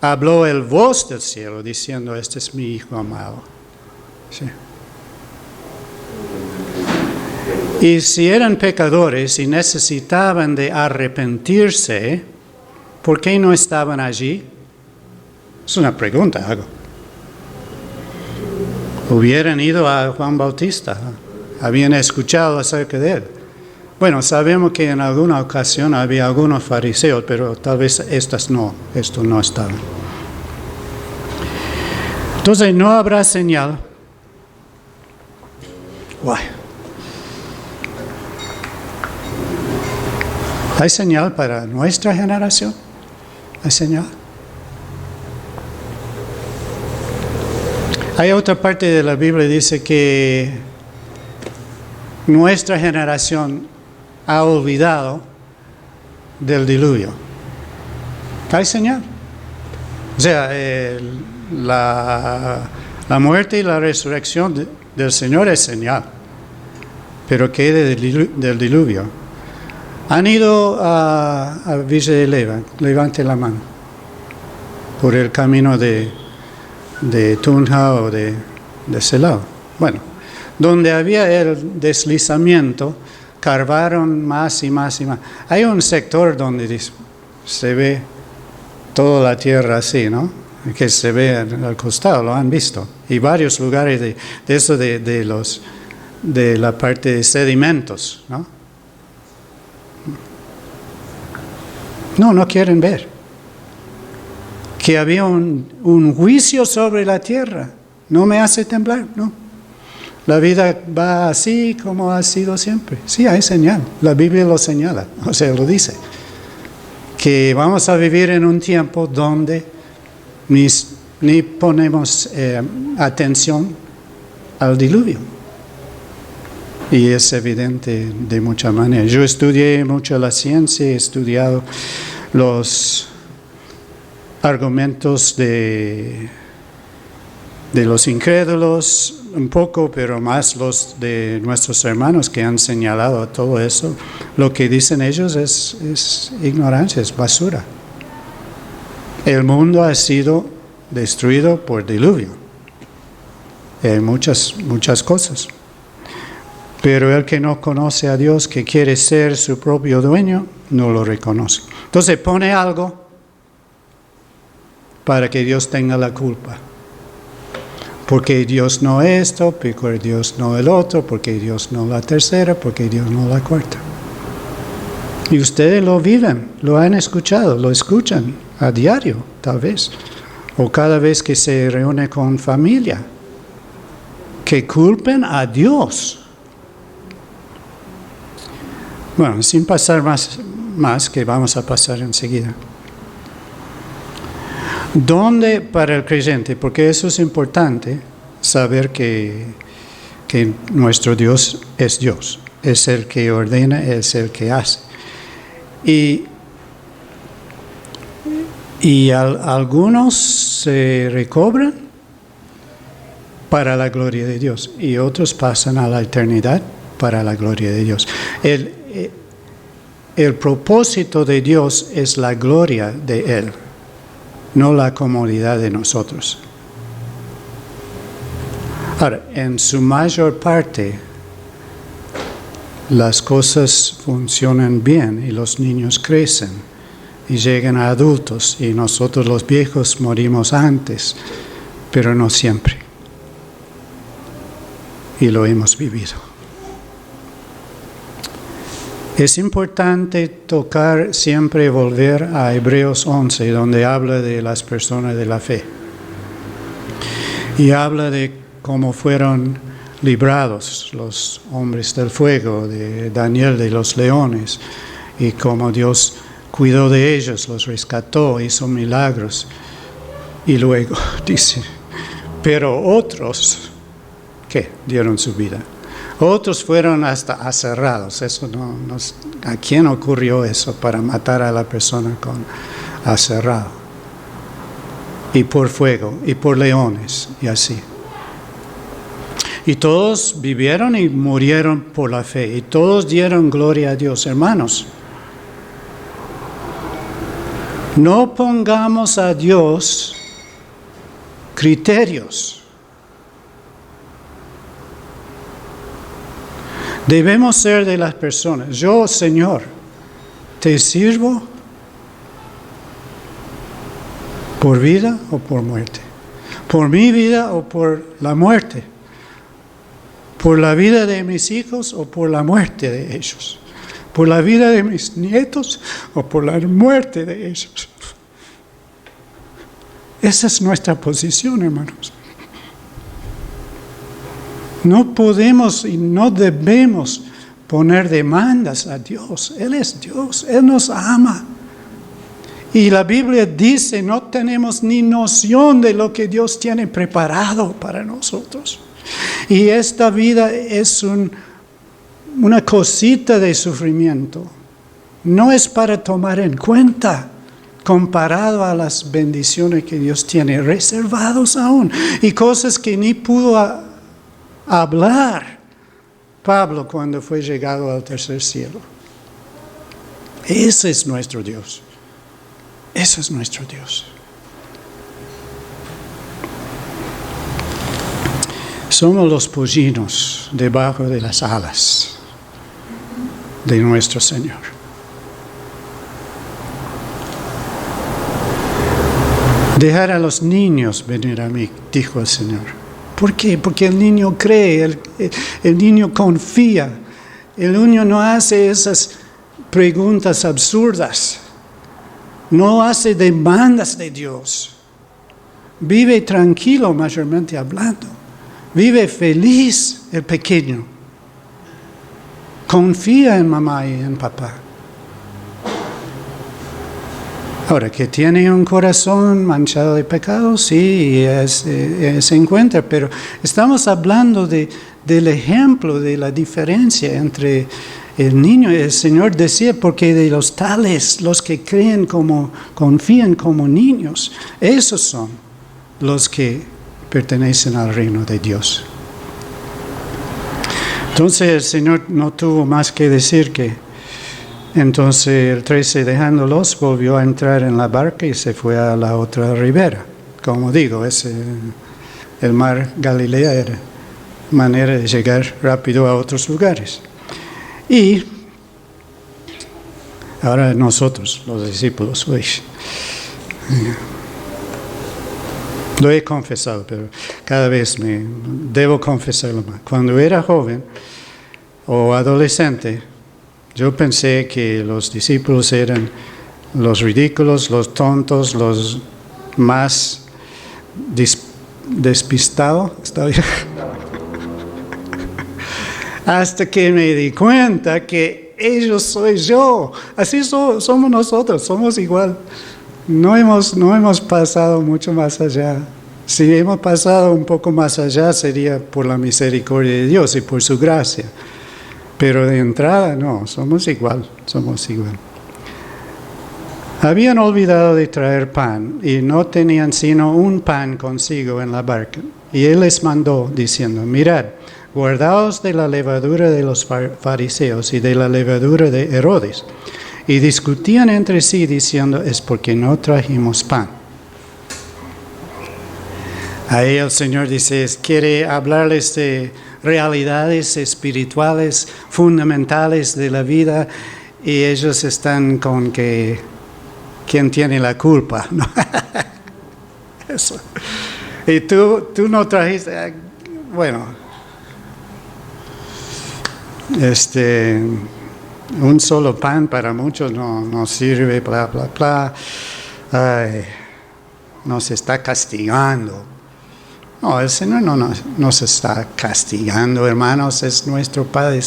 habló el voz del cielo diciendo, este es mi Hijo amado. Sí. Y si eran pecadores y necesitaban de arrepentirse, ¿por qué no estaban allí? Es una pregunta, hago. Hubieran ido a Juan Bautista, habían escuchado acerca de él. Bueno, sabemos que en alguna ocasión había algunos fariseos, pero tal vez estos no estaban. Entonces no habrá señal. Guay. ¿Hay señal para nuestra generación? ¿Hay señal? Hay otra parte de la Biblia que dice que nuestra generación ha olvidado del diluvio. ¿Hay señal? O sea, la muerte y la resurrección del Señor es señal. Pero ¿qué del diluvio? Han ido a Villa de Leyva, levante la mano, por el camino de Tunja o de Celao. Bueno, donde había el deslizamiento, carvaron más y más y más. Hay un sector donde se ve toda la tierra así, ¿no? Que se ve al costado, lo han visto. Y varios lugares de eso de la parte de sedimentos, ¿no? No quieren ver. Que había un juicio sobre la tierra. No me hace temblar, no. La vida va así como ha sido siempre. Sí, hay señal. La Biblia lo señala, o sea, lo dice. Que vamos a vivir en un tiempo donde ni ponemos atención al diluvio. Y es evidente de muchas maneras. Yo estudié mucho la ciencia, he estudiado los argumentos de los incrédulos, un poco, pero más los de nuestros hermanos que han señalado todo eso. Lo que dicen ellos es ignorancia, es basura. El mundo ha sido destruido por diluvio. Muchas cosas. Pero el que no conoce a Dios, que quiere ser su propio dueño, no lo reconoce. Entonces pone algo para que Dios tenga la culpa. Porque Dios no esto, porque Dios no el otro, porque Dios no la tercera, porque Dios no la cuarta. Y ustedes lo viven, lo han escuchado, lo escuchan a diario, tal vez. O cada vez que se reúne con familia. Que culpen a Dios. Bueno, sin pasar más que vamos a pasar enseguida. ¿Dónde para el creyente? Porque eso es importante, saber que nuestro Dios, es el que ordena, es el que hace. Y algunos se recobran para la gloria de Dios y otros pasan a la eternidad para la gloria de Dios. El propósito de Dios es la gloria de Él, no la comodidad de nosotros. Ahora, en su mayor parte, las cosas funcionan bien y los niños crecen y llegan a adultos y nosotros los viejos morimos antes, pero no siempre. Y lo hemos vivido. Es importante tocar siempre, volver a Hebreos 11, donde habla de las personas de la fe. Y habla de cómo fueron librados los hombres del fuego, de Daniel de los leones, y cómo Dios cuidó de ellos, los rescató, hizo milagros. Y luego dice, pero otros, ¿qué? Dieron su vida. Otros fueron hasta aserrados. Eso ¿a quién ocurrió eso para matar a la persona con aserrado? Y por fuego, y por leones, y así. Y todos vivieron y murieron por la fe, y todos dieron gloria a Dios. Hermanos, no pongamos a Dios criterios. Debemos ser de las personas. Yo, Señor, te sirvo por vida o por muerte. Por mi vida o por la muerte. Por la vida de mis hijos o por la muerte de ellos. Por la vida de mis nietos o por la muerte de ellos. Esa es nuestra posición, hermanos. No podemos y no debemos poner demandas a Dios. Él es Dios, Él nos ama. Y la Biblia dice, no tenemos ni noción de lo que Dios tiene preparado para nosotros. Y esta vida es una cosita de sufrimiento. No es para tomar en cuenta comparado a las bendiciones que Dios tiene reservados aún. Y cosas que ni pudo hablar Pablo cuando fue llegado al tercer cielo. Ese es nuestro Dios. Ese es nuestro Dios. Somos los pollinos debajo de las alas de nuestro Señor. Dejar a los niños venir a mí, dijo el Señor. ¿Por qué? Porque el niño cree, el niño confía, el niño no hace esas preguntas absurdas, no hace demandas de Dios, vive tranquilo mayormente hablando, vive feliz el pequeño, confía en mamá y en papá. Ahora, que tiene un corazón manchado de pecado, sí, se encuentra, pero estamos hablando del ejemplo, de la diferencia entre el niño y el Señor decía, porque de los tales, los que confían como niños, esos son los que pertenecen al reino de Dios. Entonces el Señor no tuvo más que decir que entonces el 13, dejándolos, volvió a entrar en la barca y se fue a la otra ribera. Como digo, el mar Galilea era manera de llegar rápido a otros lugares. Y ahora nosotros, los discípulos, lo he confesado, pero cada vez debo confesarlo más. Cuando era joven o adolescente, yo pensé que los discípulos eran los ridículos, los tontos, los más despistados. ¿Está bien? Hasta que me di cuenta que ellos soy yo. Así somos nosotros, somos igual. No hemos pasado mucho más allá. Si hemos pasado un poco más allá sería por la misericordia de Dios y por su gracia. Pero de entrada no, somos igual. Habían olvidado de traer pan y no tenían sino un pan consigo en la barca. Y él les mandó diciendo, mirad, guardaos de la levadura de los fariseos y de la levadura de Herodes. Y discutían entre sí diciendo, es porque no trajimos pan. Ahí el Señor dice, quiere hablarles de realidades espirituales fundamentales de la vida y ellos están con que quién tiene la culpa, ¿no? Eso. Y tú no trajiste, bueno, un solo pan para muchos no sirve, bla, bla, bla. Ay, nos está castigando. No, el Señor no nos está castigando, hermanos, es nuestro Padre.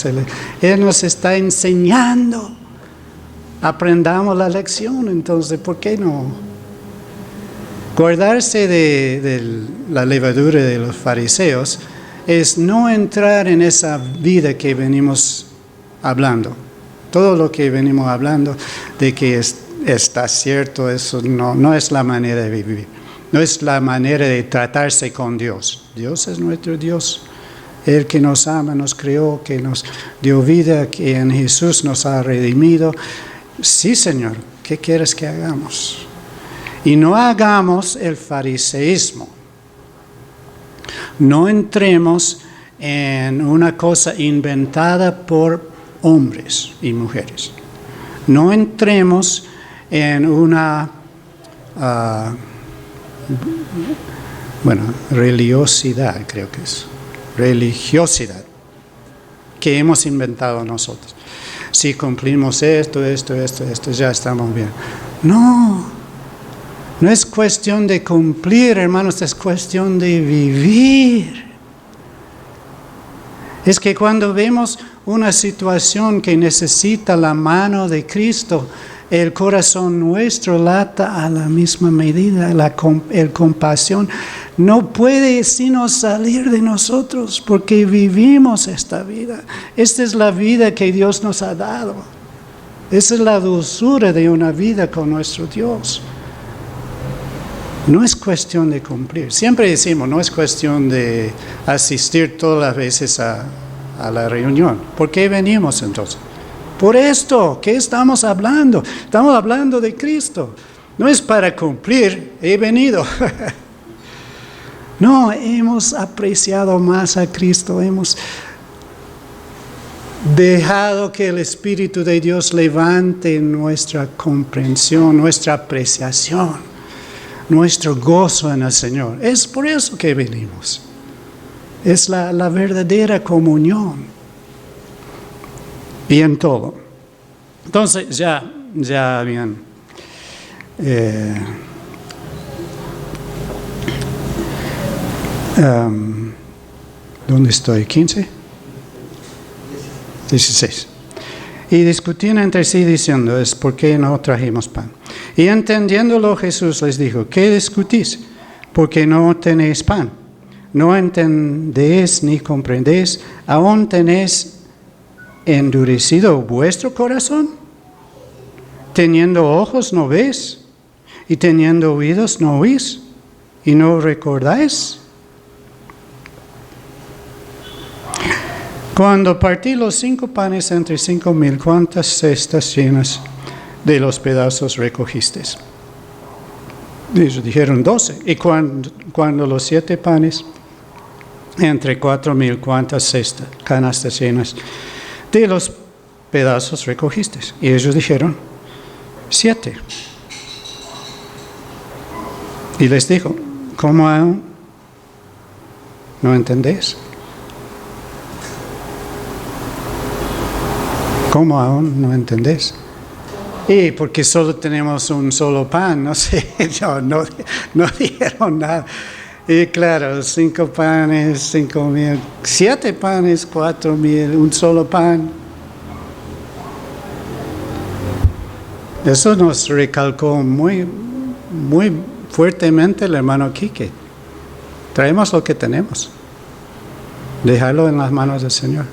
Él nos está enseñando. Aprendamos la lección, entonces, ¿por qué no? Guardarse de la levadura de los fariseos es no entrar en esa vida que venimos hablando. Todo lo que venimos hablando de que está cierto, eso no es la manera de vivir. No es la manera de tratarse con Dios. Dios es nuestro Dios. Él que nos ama, nos creó, que nos dio vida, que en Jesús nos ha redimido. Sí, Señor, ¿qué quieres que hagamos? Y no hagamos el fariseísmo. No entremos en una cosa inventada por hombres y mujeres. No entremos en una religiosidad, creo que es religiosidad que hemos inventado nosotros. Si cumplimos esto, ya estamos bien. No es cuestión de cumplir, hermanos, es cuestión de vivir. Es que cuando vemos una situación que necesita la mano de Cristo, el corazón nuestro lata a la misma medida, el compasión no puede sino salir de nosotros porque vivimos esta vida. Esta es la vida que Dios nos ha dado. Esa es la dulzura de una vida con nuestro Dios. No es cuestión de cumplir. Siempre decimos, no es cuestión de asistir todas las veces a la reunión. ¿Por qué venimos entonces? Por esto, ¿qué estamos hablando? Estamos hablando de Cristo. No es para cumplir, he venido. No, hemos apreciado más a Cristo, hemos dejado que el Espíritu de Dios levante nuestra comprensión, nuestra apreciación, nuestro gozo en el Señor. Es por eso que venimos. Es la verdadera comunión. Y en todo. Entonces, ya bien. ¿Dónde estoy? ¿15? 16. Y discutían entre sí diciendo, es ¿por qué no trajimos pan? Y entendiéndolo Jesús les dijo, ¿qué discutís? Porque no tenéis pan. No entendéis ni comprendéis, aún tenéis endurecido vuestro corazón. Teniendo ojos no ves, y teniendo oídos no oís, y no recordáis. Cuando partí los 5 panes entre 5,000, ¿cuántas cestas llenas de los pedazos recogisteis? Ellos dijeron 12. Y cuando los 7 panes entre 4,000, ¿cuántas cestas, canastas llenas de los pedazos recogisteis? Y ellos dijeron 7. Y les dijo, ¿cómo aún no entendéis? ¿Cómo aún no entendéis? Y porque solo tenemos un solo pan, no sé, no dijeron nada. Y claro, 5 panes, 5,000, 7 panes, 4,000, un solo pan. Eso nos recalcó muy fuertemente el hermano Quique. Traemos lo que tenemos. Dejarlo en las manos del Señor.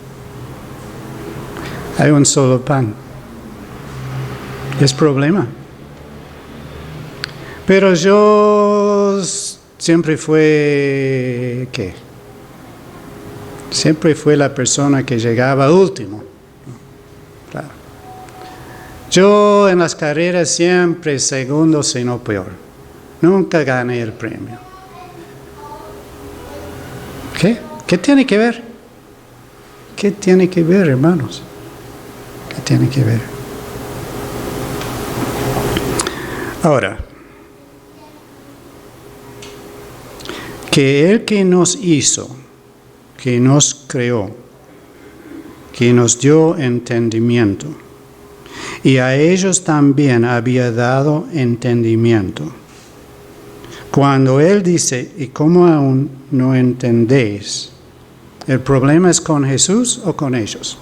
Hay un solo pan. Es problema. Pero yo siempre fue, ¿qué? Siempre fue la persona que llegaba último. Claro. Yo en las carreras siempre segundo, sino peor. Nunca gané el premio. ¿Qué? ¿Qué tiene que ver? ¿Qué tiene que ver, hermanos? ¿Qué tiene que ver? Ahora, que el que nos hizo, que nos creó, que nos dio entendimiento, y a ellos también había dado entendimiento. Cuando Él dice, ¿y cómo aún no entendéis? ¿El problema es con Jesús o con ellos?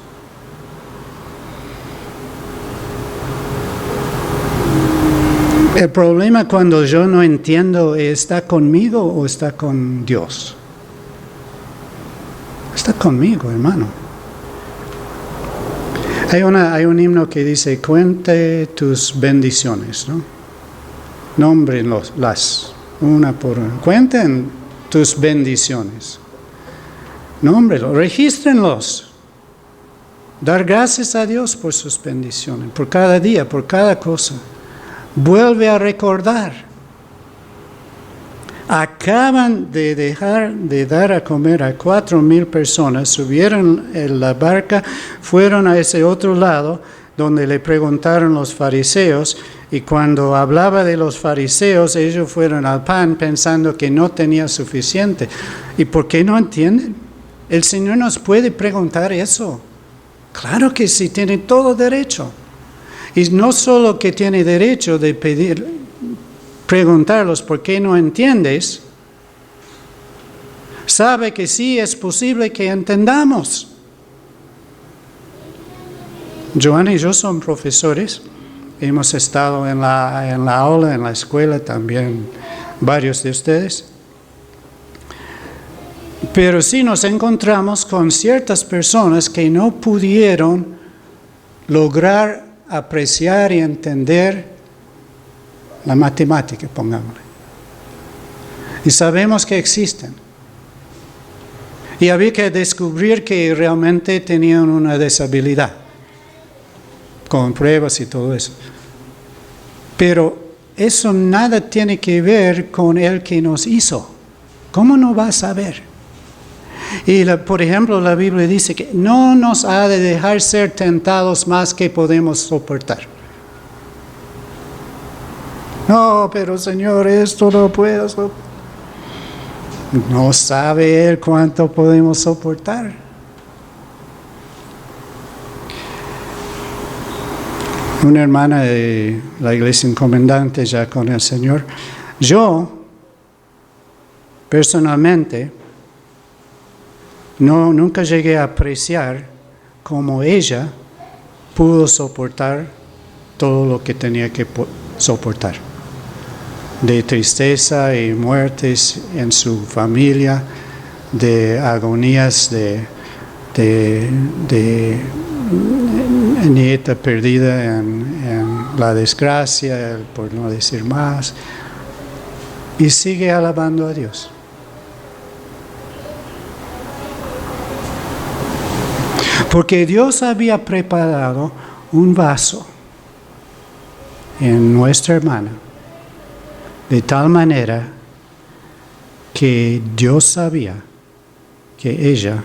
El problema cuando yo no entiendo, ¿está conmigo o está con Dios? Está conmigo, hermano. Hay un himno que dice, cuente tus bendiciones, ¿no? Nómbrenlas, una por una. Cuenten tus bendiciones. Nómbrenlos, regístrenlos. Dar gracias a Dios por sus bendiciones, por cada día, por cada cosa. Vuelve a recordar. Acaban de dejar de dar a comer a 4,000 personas, subieron en la barca, fueron a ese otro lado donde le preguntaron los fariseos, y cuando hablaba de los fariseos, ellos fueron al pan pensando que no tenía suficiente. ¿Y por qué no entienden? El Señor nos puede preguntar eso. Claro que sí, tiene todo derecho. Y no solo que tiene derecho de preguntarlos por qué no entiendes, sabe que sí es posible que entendamos. Joana y yo somos profesores, hemos estado en la aula, en la escuela también, varios de ustedes. Pero sí nos encontramos con ciertas personas que no pudieron lograr apreciar y entender la matemática, pongámosle. Y sabemos que existen. Y había que descubrir que realmente tenían una deshabilidad, con pruebas y todo eso. Pero eso nada tiene que ver con el que nos hizo. ¿Cómo no va a saber? Y por ejemplo, la Biblia dice que no nos ha de dejar ser tentados más que podemos soportar. No, pero Señor, esto no puedo soportar. No sabe Él cuánto podemos soportar. Una hermana de la iglesia encomendante ya con el Señor. Yo, personalmente, nunca llegué a apreciar cómo ella pudo soportar todo lo que tenía que soportar. De tristeza y muertes en su familia, de agonías, de nieta perdida en la desgracia, por no decir más, y sigue alabando a Dios. Porque Dios había preparado un vaso en nuestra hermana, de tal manera que Dios sabía que ella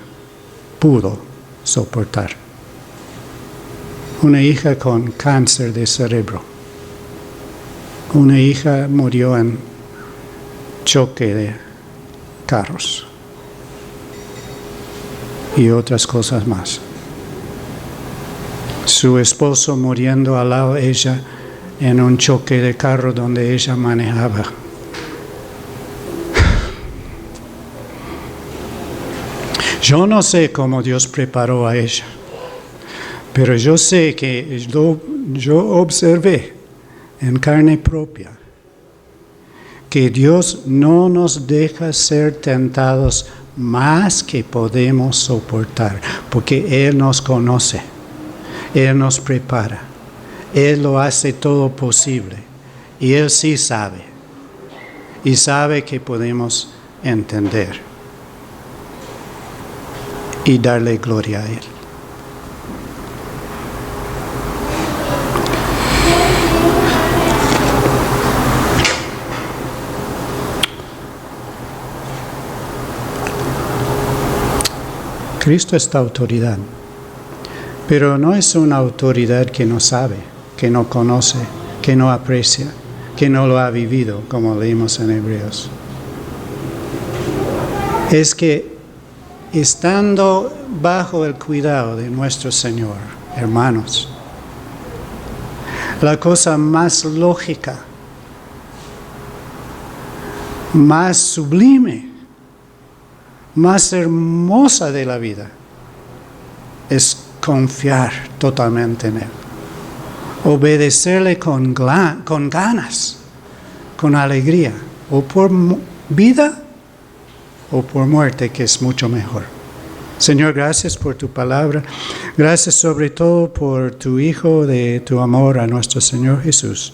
pudo soportar. Una hija con cáncer de cerebro. Una hija murió en choque de carros. Y otras cosas más. Su esposo muriendo al lado de ella en un choque de carro donde ella manejaba. Yo no sé cómo Dios preparó a ella, pero yo sé que yo observé en carne propia que Dios no nos deja ser tentados más que podemos soportar, porque Él nos conoce, Él nos prepara, Él lo hace todo posible y Él sí sabe. y sabe que podemos entender y darle gloria a Él. Cristo es la autoridad, pero no es una autoridad que no sabe, que no conoce, que no aprecia, que no lo ha vivido, como leímos en Hebreos. Es que estando bajo el cuidado de nuestro Señor, hermanos, la cosa más lógica, más sublime, más hermosa de la vida es confiar totalmente en Él, obedecerle con ganas, con alegría, o por vida o por muerte, que es mucho mejor. Señor, gracias por tu palabra, gracias sobre todo por tu Hijo, de tu amor a nuestro Señor Jesús,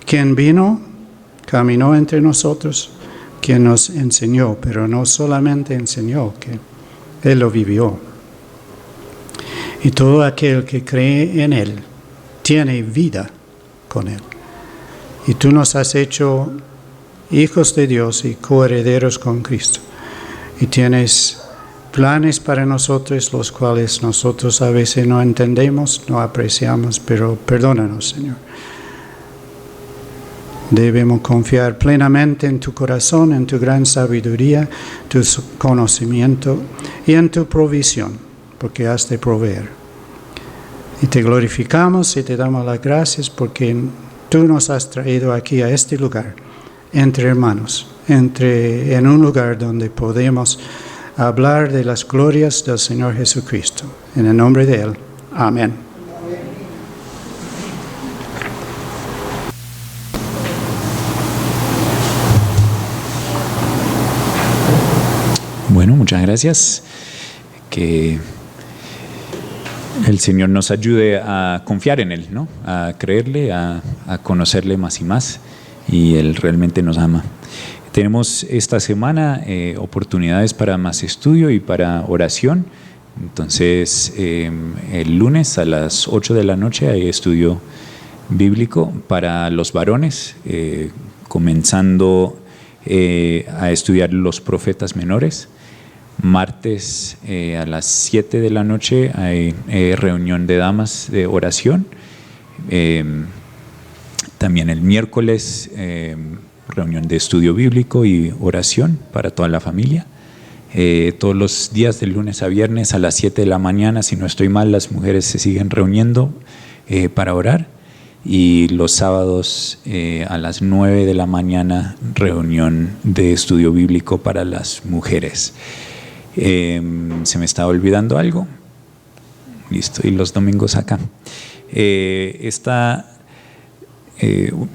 quien vino, caminó entre nosotros, quien nos enseñó, pero no solamente enseñó, que Él lo vivió. Y todo aquel que cree en Él tiene vida con Él. Y tú nos has hecho hijos de Dios y coherederos con Cristo. Y tienes planes para nosotros, los cuales nosotros a veces no entendemos, no apreciamos, pero perdónanos, Señor. Debemos confiar plenamente en tu corazón, en tu gran sabiduría, tu conocimiento y en tu provisión, porque has de proveer. Y te glorificamos y te damos las gracias porque tú nos has traído aquí a este lugar, entre hermanos, en un lugar donde podemos hablar de las glorias del Señor Jesucristo. En el nombre de Él. Amén. Bueno, muchas gracias. Que el Señor nos ayude a confiar en Él, ¿no? A creerle, a conocerle más y más. Y Él realmente nos ama. Tenemos esta semana oportunidades para más estudio y para oración. Entonces, el lunes a las 8 de la noche hay estudio bíblico para los varones, comenzando a estudiar los profetas menores. Martes a las 7 de la noche hay reunión de damas de oración. También el miércoles reunión de estudio bíblico y oración para toda la familia. Todos los días de lunes a viernes a las 7 de la mañana, si no estoy mal, las mujeres se siguen reuniendo para orar. Y los sábados a las 9 de la mañana reunión de estudio bíblico para las mujeres. ¿Se me estaba olvidando algo? Listo, y los domingos acá.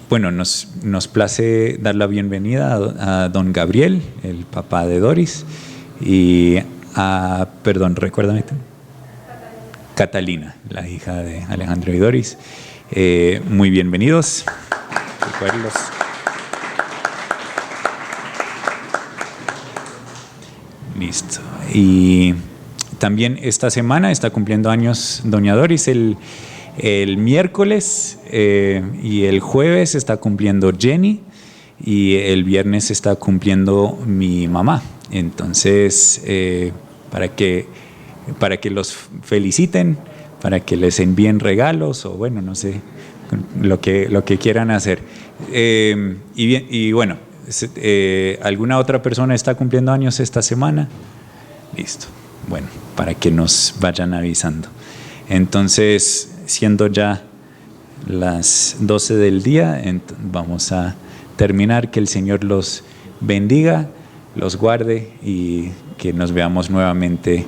Bueno, nos place dar la bienvenida a don Gabriel, el papá de Doris, y a, recuérdame, Catalina, la hija de Alejandro y Doris. Muy bienvenidos. Recuérdenlos. Listo. Y también esta semana está cumpliendo años doña Doris, el miércoles, y el jueves está cumpliendo Jenny y el viernes está cumpliendo mi mamá. Entonces, para que los feliciten, para que les envíen regalos o bueno, no sé, lo que quieran hacer. Y bueno, ¿alguna otra persona está cumpliendo años esta semana? Listo. Bueno, para que nos vayan avisando. Entonces, siendo ya las 12 del día, vamos a terminar. Que el Señor los bendiga, los guarde y que nos veamos nuevamente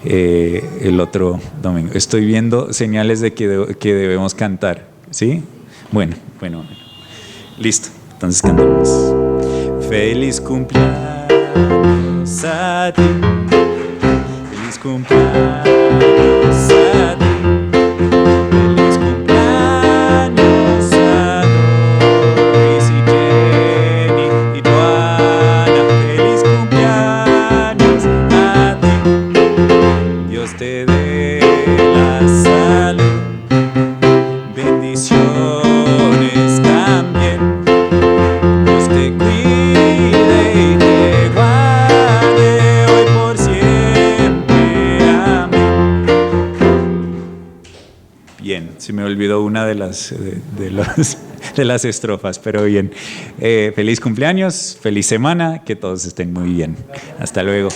el otro domingo. Estoy viendo señales de que debemos cantar, ¿sí? Bueno. Listo, entonces cantamos. Feliz cumpleaños a ti. Feliz cumpleaños a ti. Feliz cumpleaños a Doris y Jenny y toda bien. Se me olvidó una de las estrofas, pero bien. Feliz cumpleaños, feliz semana, que todos estén muy bien. Hasta luego.